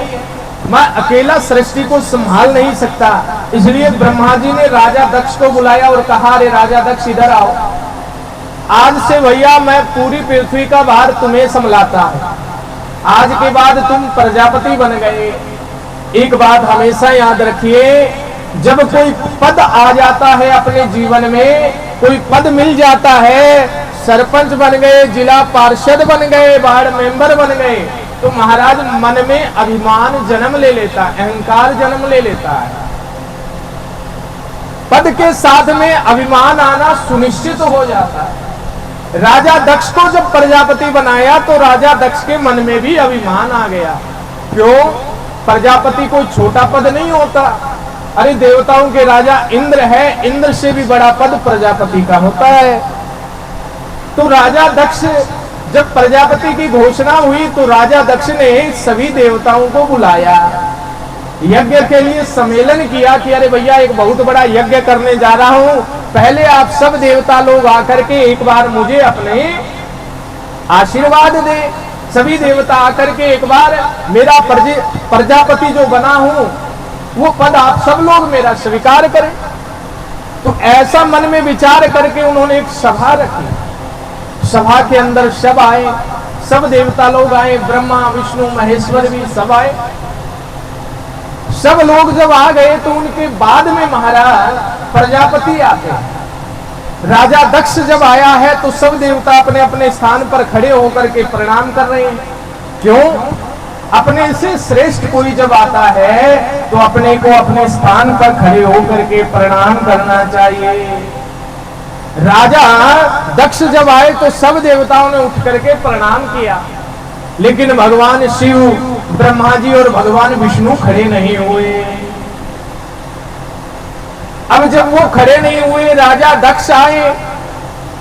[SPEAKER 1] मैं अकेला सृष्टि को संभाल नहीं सकता, इसलिए ब्रह्मा जी ने राजा दक्ष को बुलाया और कहा, अरे राजा दक्ष इधर आओ, आज से भैया मैं पूरी पृथ्वी का भार तुम्हें संभलाता हूं। आज के बाद तुम प्रजापति बन गए। एक बात हमेशा याद रखिए, जब कोई पद आ जाता है अपने जीवन में, कोई पद मिल जाता है, सरपंच बन गए, जिला पार्षद बन गए, वार्ड मेंबर बन गए, तो महाराज मन में अभिमान जन्म ले लेता है, अहंकार जन्म ले लेता है। पद के साथ में अभिमान आना सुनिश्चित हो जाता है। राजा दक्ष को जब प्रजापति बनाया तो राजा दक्ष के मन में भी अभिमान आ गया। क्यों? प्रजापति कोई छोटा पद नहीं होता। अरे देवताओं के राजा इंद्र है, इंद्र से भी बड़ा पद प्रजापति का होता है। तो राजा दक्ष जब प्रजापति की घोषणा हुई तो राजा दक्ष ने सभी देवताओं को बुलाया, यज्ञ के लिए सम्मेलन किया कि अरे भैया एक बहुत बड़ा यज्ञ करने जा रहा हूं, पहले आप सब देवता लोग आकर के एक बार मुझे अपने आशीर्वाद दे। सभी देवता आकर के एक बार मेरा प्रजापति जो बना हूं वो पद आप सब लोग मेरा स्वीकार करें। तो ऐसा मन में विचार करके उन्होंने एक सभा रखी। सभा के अंदर सब आए, सब देवता लोग आए, ब्रह्मा विष्णु महेश्वर भी सब आए। सब लोग जब आ गए तो उनके बाद में महाराज प्रजापति आते। राजा दक्ष जब आया है तो सब देवता अपने अपने स्थान पर खड़े होकर के प्रणाम कर रहे हैं। क्यों? अपने से श्रेष्ठ कोई जब आता है तो अपने को अपने स्थान पर खड़े होकर के प्रणाम करना चाहिए। राजा दक्ष जब आए तो सब देवताओं ने उठ करके प्रणाम किया, लेकिन भगवान शिव, ब्रह्मा जी और भगवान विष्णु खड़े नहीं हुए। अब जब वो खड़े नहीं हुए, राजा दक्ष आए,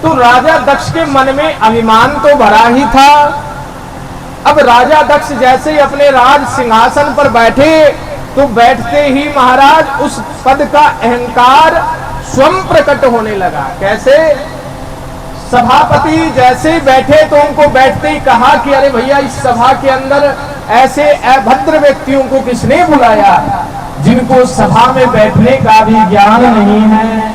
[SPEAKER 1] तो राजा दक्ष के मन में अभिमान तो भरा ही था। अब राजा दक्ष जैसे ही अपने राज सिंहासन पर बैठे तो बैठते ही महाराज उस पद का अहंकार स्वयं प्रकट होने लगा। कैसे? सभापति जैसे ही बैठे तो उनको बैठते ही कहा कि अरे भैया इस सभा के अंदर ऐसे अभद्र व्यक्तियों को किसने बुलाया जिनको सभा में बैठने का भी ज्ञान नहीं है।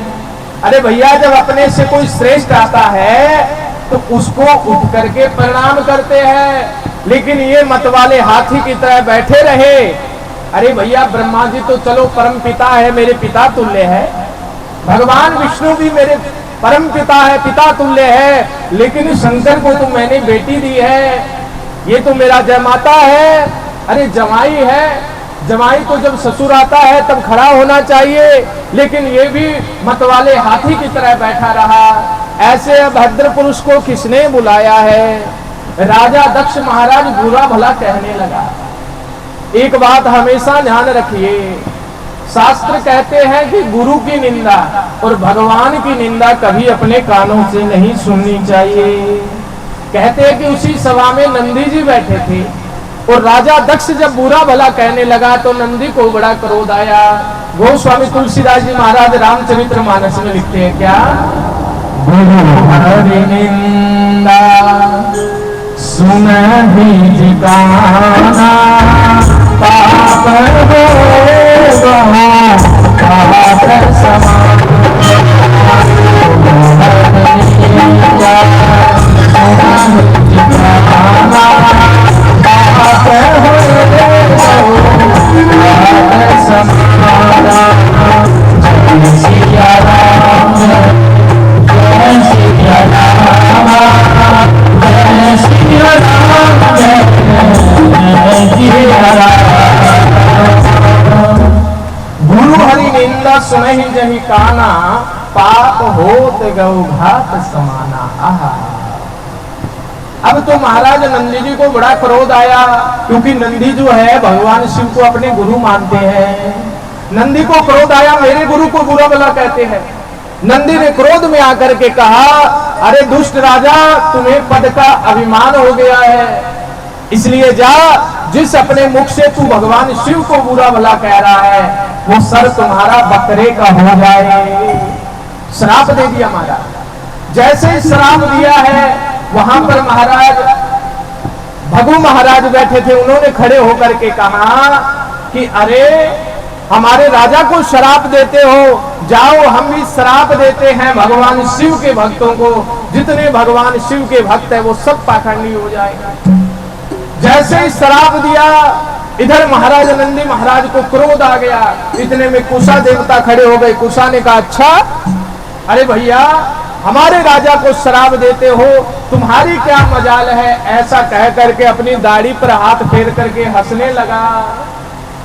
[SPEAKER 1] अरे भैया जब अपने से कोई श्रेष्ठ आता है तो उसको उठ करके प्रणाम करते हैं। लेकिन ये मतवाले हाथी की तरह बैठे रहे। अरे भैया, ब्रह्मा जी तो चलो परम पिता है, मेरे पिता तुल्य है, भगवान विष्णु भी मेरे परम पिता है, पिता तुल्य है, लेकिन शंकर को तो मैंने बेटी दी है, ये तो मेरा जमाता है। अरे जमाई है, जमाई तो जब ससुर आता है तब खड़ा होना चाहिए, लेकिन ये भी मतवाले हाथी की तरह बैठा रहा। ऐसे अभद्र पुरुष को किसने बुलाया है? राजा दक्ष महाराज बुरा भला कहने लगा। एक बात हमेशा ध्यान रखिए, शास्त्र कहते हैं कि गुरु की निंदा और भगवान की निंदा कभी अपने कानों से नहीं सुननी चाहिए। कहते हैं कि उसी सभा में नंदी जी बैठे थे और राजा दक्ष जब बुरा भला कहने लगा तो नंदी को बड़ा क्रोध आया। गोस्वामी तुलसीदास जी महाराज रामचरितमानस में लिखते हैं क्या, गुरु निंदा सुनहि गाना पाप सुनहि जहि काना पाप होत गौ घात समाना। आहा, अब तो महाराज नंदी जी को बड़ा क्रोध आया, क्योंकि नंदी जो है भगवान शिव को अपने गुरु मानते हैं। नंदी को क्रोध आया, मेरे गुरु को बुरा भला कहते हैं। नंदी ने क्रोध में आकर के कहा, अरे दुष्ट राजा, तुम्हें पद का अभिमान हो गया है, इसलिए जा, जिस अपने मुख से तू भगवान शिव को बुरा भला कह रहा है वो सर तुम्हारा बकरे का हो जाए। श्राप दे दिया महाराज। जैसे ही श्राप दिया है, वहां पर महाराज भगु महाराज बैठे थे, उन्होंने खड़े होकर के कहा कि अरे हमारे राजा को श्राप देते हो, जाओ हम भी श्राप देते हैं भगवान शिव के भक्तों को, जितने भगवान शिव के भक्त है वो सब पाखंडी हो जाएगा। जैसे ही श्राप दिया, इधर महाराज नंदी महाराज को क्रोध आ गया। इतने में कुशा देवता खड़े हो गए। कुशा ने कहा, अच्छा, अरे भैया, हमारे राजा को श्राप देते हो, तुम्हारी क्या मजाल है? ऐसा कह करके अपनी दाढ़ी पर हाथ फेर करके हंसने लगा।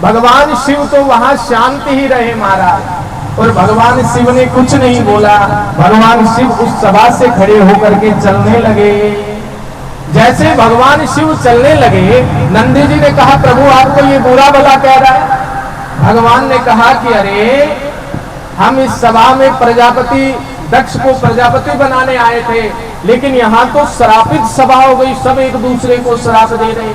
[SPEAKER 1] भगवान शिव तो वहां शांति ही रहे महाराज, और भगवान शिव ने कुछ नहीं बोला। भगवान शिव उस सभा से खड़े होकर के चलने लगे। जैसे भगवान शिव चलने लगे, नंदी जी ने कहा, प्रभु आपको ये बुरा भला कह रहा है? भगवान ने कहा कि अरे हम इस सभा में प्रजापति दक्ष को प्रजापति बनाने आए थे, लेकिन यहाँ तो श्रापित सभा हो गई, सब एक दूसरे को श्राप दे रहे,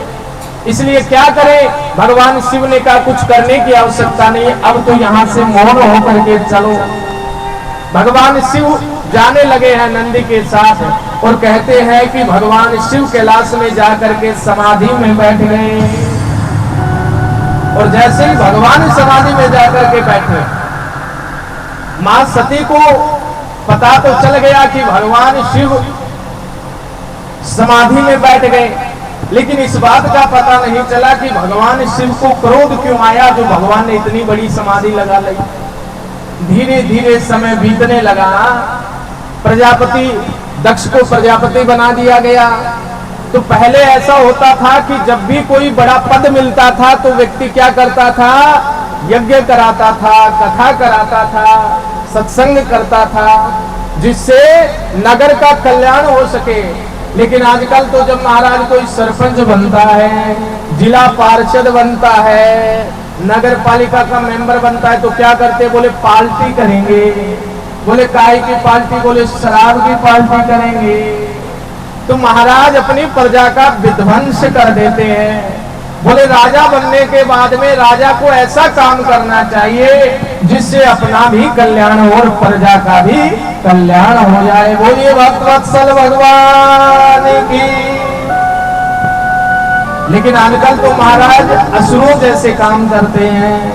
[SPEAKER 1] इसलिए क्या करें? भगवान शिव ने कहा, कुछ करने की आवश्यकता नहीं, अब तो यहाँ से मौन होकर के चलो। भगवान शिव जाने लगे हैं नंदी के साथ, और कहते हैं कि भगवान शिव कैलाश में जाकर के समाधि में बैठ गए। और जैसे ही भगवान समाधि में जाकर के बैठे, मां सती को पता तो चल गया कि भगवान शिव समाधि में बैठ गए, लेकिन इस बात का पता नहीं चला कि भगवान शिव को क्रोध क्यों आया जो भगवान ने इतनी बड़ी समाधि लगा ली। धीरे धीरे समय बीतने लगा, प्रजापति दक्ष को प्रजापति बना दिया गया। तो पहले ऐसा होता था कि जब भी कोई बड़ा पद मिलता था तो व्यक्ति क्या करता था? यज्ञ कराता था, कथा कराता था, सत्संग करता था, जिससे नगर का कल्याण हो सके। लेकिन आजकल तो जब महाराज कोई सरपंच बनता है, जिला पार्षद बनता है, नगर पालिका का मेंबर बनता है, तो क्या करते? बोले पार्टी करेंगे। बोले काहे की पार्टी? बोले शराब की पार्टी करेंगे। तो महाराज अपनी प्रजा का विध्वंस कर देते हैं। बोले राजा बनने के बाद में राजा को ऐसा काम करना चाहिए जिससे अपना भी कल्याण हो और प्रजा का भी कल्याण हो जाए। बोलिए भक्तवत्सल भगवान की। लेकिन आजकल तो महाराज असुरों जैसे काम करते हैं,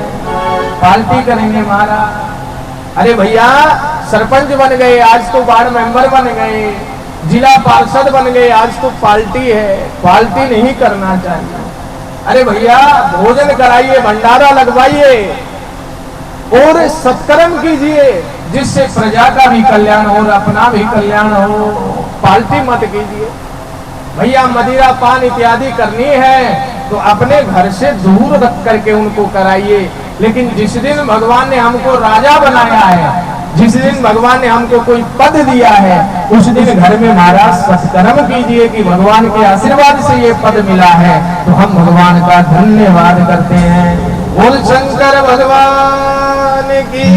[SPEAKER 1] पार्टी करेंगे महाराज। अरे भैया, सरपंच बन गए, आज तो वार्ड मेंबर बन गए, जिला पार्षद बन गए, आज तो पार्टी है, पार्टी नहीं करना चाहिए। अरे भैया भोजन कराइए, भंडारा लगवाइए और सत्कर्म कीजिए जिससे प्रजा का भी कल्याण हो और अपना भी कल्याण हो। पार्टी मत कीजिए। भैया मदिरा पान इत्यादि करनी है तो अपने घर से दूर रख करके उनको कराइए। लेकिन जिस दिन भगवान ने हमको राजा बनाया है, जिस दिन भगवान ने हमको कोई पद दिया है, उस दिन घर में महाराज सत्कर्म कीजिए कि भगवान के आशीर्वाद से ये पद मिला है, तो हम भगवान का धन्यवाद करते हैं। बोल शंकर भगवान की।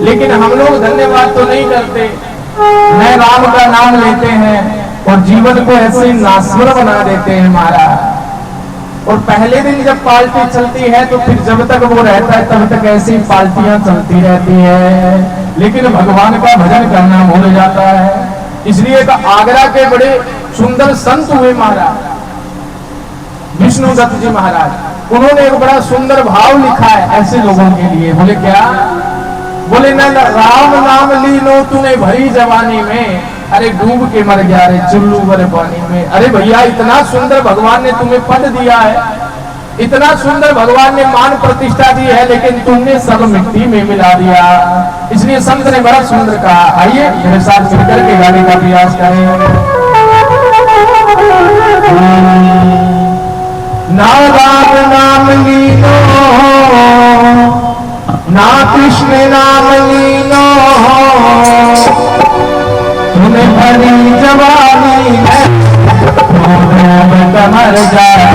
[SPEAKER 1] लेकिन हम लोग धन्यवाद तो नहीं करते, नए राम का नाम लेते हैं और जीवन को ऐसे नास्वर बना देते हैं महाराज। और पहले दिन जब पार्टी चलती है तो फिर जब तक वो रहता है तब तक ऐसी पार्टियां चलती रहती है, लेकिन भगवान का भजन करना भूल जाता है। इसलिए तो आगरा के बड़े सुंदर संत हुए महाराज विष्णुदत्त जी महाराज, उन्होंने एक बड़ा सुंदर भाव लिखा है ऐसे लोगों के लिए। बोले क्या? बोले न राम नाम ली लो तूने भरी जवानी में, अरे डूब के मर गया रे चुल्लू भरे पानी में। अरे भैया इतना सुंदर भगवान ने तुम्हें पद दिया है, इतना सुंदर भगवान ने मान प्रतिष्ठा दी है, लेकिन तुमने सब मिट्टी में मिला दिया। इसलिए संत ने बड़ा सुंदर कहा। आइए मेरे साथ मिलकर के गाने का प्रयास करें। ना राम नाम लीनो, ना कृष्ण नाम लीनो, तुम्हें भरी जवानी है कमर जाए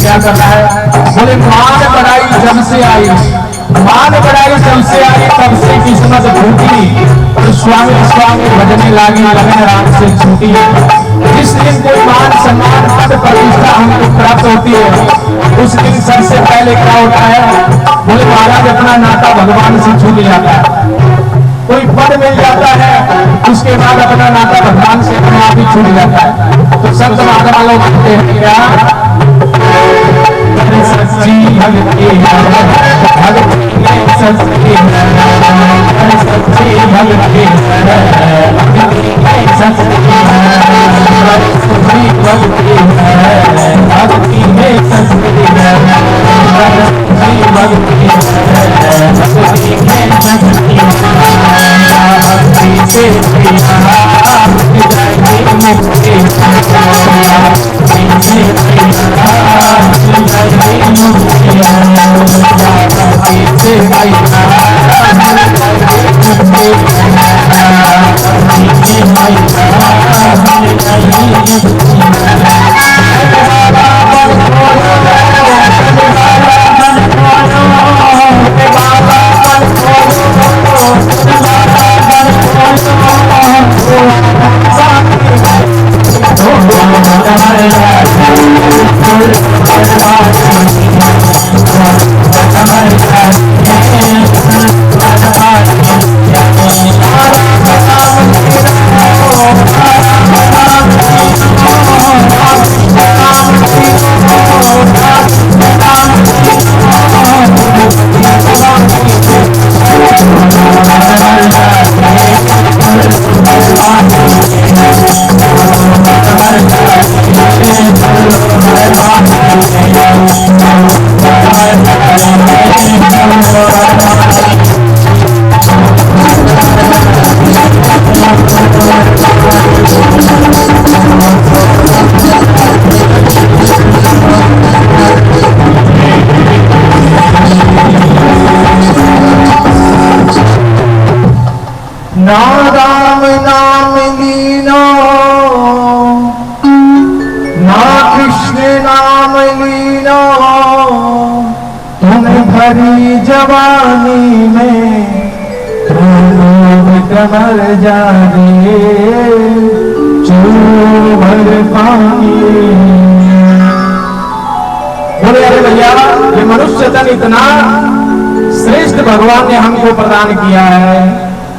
[SPEAKER 1] क्या कर रहा है? बोले मान बढ़ाई जब से आई, मान बढ़ाई जब से आई, तब से किस्मत फूटी और स्वामी स्वामी भजने लागी, लगन राम से छूटी। जिस दिन कोई मान सम्मान पद प्रतिष्ठा हमको प्राप्त होती है, उस दिन सबसे पहले क्या होता है? बोले महाराज अपना नाता भगवान से छूट जाता है। कोई पद मिल जाता है, उसके बाद अपना नाता भगवान से अपने आप ही छूट जाता है। तो संत महात्मा लोग कहते हैं क्या? सच्ची भक्ति भक्ति में सच्ची सच्ची भक्ति सच्ची भक्ति भक्ति में सच्ची भक्ति भक्ति में सच्ची भक्ति से मुक्ति ना राम नाम लीनो, ना कृष्ण नाम लीनो, तुम भरी जवानी में कमर जागे चूभर पानी। बोले अरे भैया, ये मनुष्य तन इतना श्रेष्ठ भगवान ने हमको प्रदान किया है,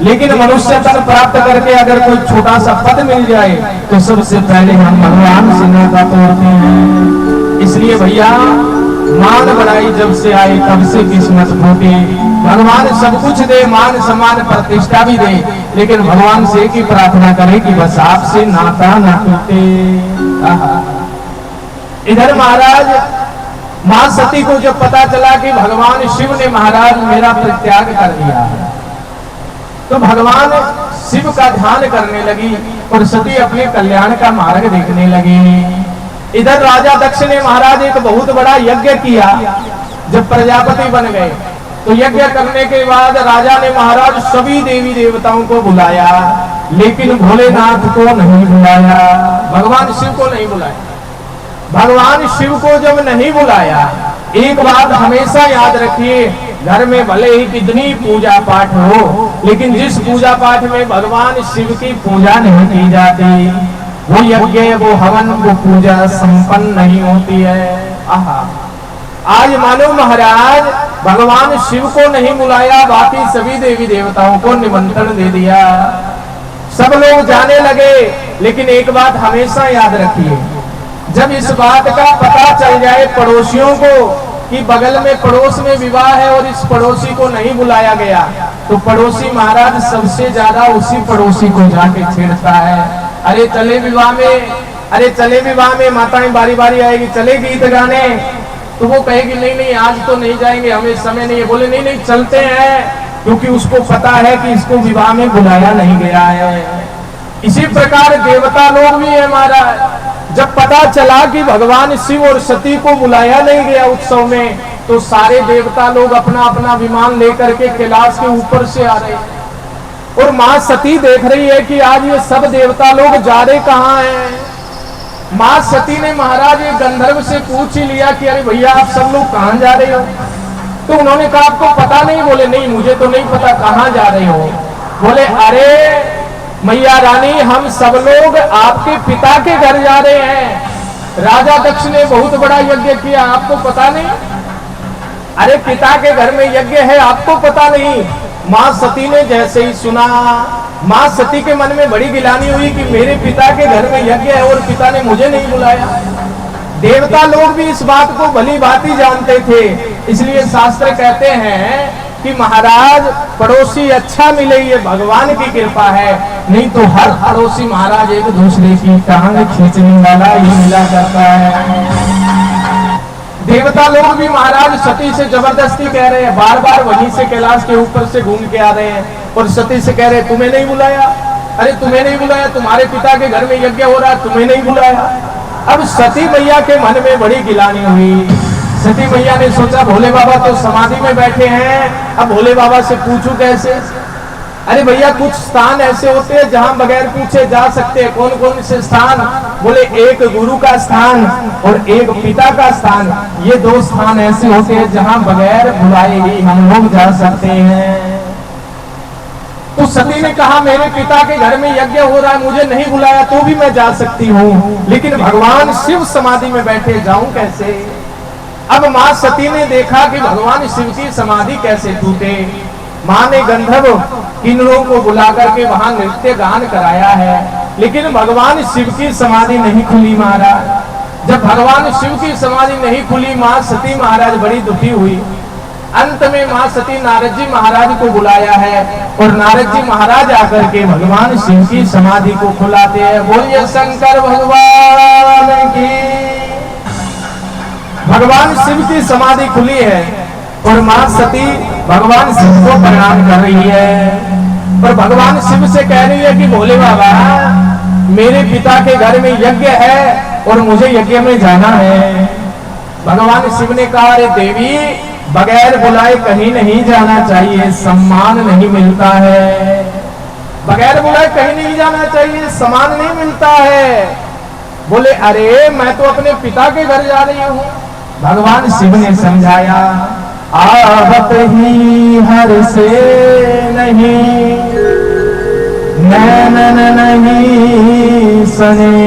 [SPEAKER 1] लेकिन मनुष्य तन प्राप्त करके अगर कोई छोटा सा पद मिल जाए तो सबसे पहले हम भगवान से नाता तोड़ते हैं। इसलिए भैया, मान बढ़ाई जब से आई तब से किस्मत फूटी। भगवान सब कुछ दे, मान सम्मान प्रतिष्ठा भी दे, लेकिन भगवान से की प्रार्थना करे कि बस आपसे नाता न टूटे। इधर महाराज मां सती को जब पता चला कि भगवान शिव ने महाराज मेरा परित्याग कर दिया है, तो भगवान शिव का ध्यान करने लगी और सती अपने कल्याण का मार्ग देखने लगी। इधर राजा दक्ष ने महाराज एक बहुत बड़ा यज्ञ किया। जब प्रजापति बन गए तो यज्ञ करने के बाद राजा ने महाराज सभी देवी देवताओं को बुलाया, लेकिन भोलेनाथ को नहीं बुलाया, भगवान शिव को नहीं बुलाया। भगवान शिव को जब नहीं बुलाया, एक बात हमेशा याद रखिए, घर में भले ही कितनी पूजा पाठ हो, लेकिन जिस पूजा पाठ में भगवान शिव की पूजा नहीं की जाती, वो यज्ञ, वो हवन, वो पूजा संपन्न नहीं होती है। आहा, आज मानो महाराज भगवान शिव को नहीं बुलाया, बाकी सभी देवी देवताओं को निमंत्रण दे दिया, सब लोग जाने लगे। लेकिन एक बात हमेशा याद रखिए, जब इस बात का पता चल जाए पड़ोसियों को कि बगल में पड़ोस में विवाह है और इस पड़ोसी को नहीं बुलाया गया, तो पड़ोसी महाराज सबसे ज्यादा उसी पड़ोसी को जाके छेड़ता है। अरे चले विवाह में, अरे चले विवाह में, माताएं बारी बारी आएगी, चले गीत गाने, तो वो कहेगी नहीं नहीं आज तो नहीं जाएंगे, हमें समय नहीं है। बोले नहीं नहीं चलते हैं, क्योंकि उसको पता है कि इसको विवाह में बुलाया नहीं गया है। इसी प्रकार देवता लोग भी है महाराज, जब पता चला कि भगवान शिव और सती को बुलाया नहीं गया उत्सव में, तो सारे देवता लोग अपना अपना विमान लेकर के कैलाश के ऊपर से आ रहे, और मां सती देख रही है कि आज ये सब देवता लोग जा रहे कहाँ हैं। मां सती ने महाराज एक गंधर्व से पूछ ही लिया कि अरे भैया आप सब लोग कहां जा रहे हो? तो उन्होंने कहा आपको पता नहीं? बोले नहीं मुझे तो नहीं पता, कहां जा रहे हो? बोले अरे मैया रानी हम सब लोग आपके पिता के घर जा रहे हैं। राजा दक्ष ने बहुत बड़ा यज्ञ किया, आपको पता नहीं? अरे पिता के घर में यज्ञ है, आपको पता नहीं? मां सती ने जैसे ही सुना, मां सती के मन में बड़ी गिलानी हुई कि मेरे पिता के घर में यज्ञ है और पिता ने मुझे नहीं बुलाया। देवता लोग भी इस बात को भली भांति जानते थे, इसलिए शास्त्र कहते हैं कि महाराज पड़ोसी अच्छा मिले ये भगवान की कृपा है, नहीं तो हर पड़ोसी महाराज एक दूसरे की टांग खींचने वाला ही मिला करता है। देवता लोग भी महाराज सती से जबरदस्ती कह रहे हैं, बार बार वहीं से कैलाश के ऊपर से घूम के आ रहे हैं और सती से कह रहे हैं तुम्हें नहीं बुलाया? अरे तुम्हें नहीं बुलाया, तुम्हारे पिता के घर में यज्ञ हो रहा है, तुम्हें नहीं बुलाया। अब सती मैया के मन में बड़ी गिलानी हुई। सती मैया ने सोचा भोले बाबा तो समाधि में बैठे हैं, अब भोले बाबा से पूछूं कैसे? अरे भैया कुछ स्थान ऐसे होते हैं जहां बगैर पूछे जा सकते हैं। कौन कौन से स्थान? बोले एक गुरु का स्थान और एक पिता का स्थान, ये दो स्थान ऐसे होते हैं जहां बगैर बुलाए ही हम लोग जा सकते हैं। तो सती ने कहा मेरे पिता के घर में यज्ञ हो रहा है, मुझे नहीं बुलाया तो भी मैं जा सकती हूँ, लेकिन भगवान शिव समाधि में बैठे जाऊं कैसे? अब मां सती ने देखा कि भगवान शिव की समाधि कैसे टूटे। मां ने गंधर्व किन्नरों को बुला करके वहां नृत्य गान कराया है, लेकिन भगवान शिव की समाधि नहीं खुली महाराज। जब भगवान शिव की समाधि नहीं खुली, मां सती महाराज बड़ी दुखी हुई। अंत में मां सती नारद जी महाराज को बुलाया है और नारद जी महाराज आकर के भगवान शिव की समाधि को खुलाते हैं। बोलिए शंकर भगवान की। भगवान शिव की समाधि खुली है और मां सती भगवान शिव को प्रणाम कर रही है और भगवान शिव से कह रही है कि भोले बाबा मेरे पिता के घर में यज्ञ है और मुझे यज्ञ में जाना है। भगवान शिव ने कहा अरे देवी बगैर बुलाए कहीं नहीं जाना चाहिए, सम्मान नहीं मिलता है। बगैर बुलाए कहीं नहीं जाना चाहिए, सम्मान नहीं मिलता है। बोले अरे मैं तो अपने पिता के घर जा रही हूँ। भगवान शिव ने समझाया आवत ही हर से नहीं, नैनन नहीं सने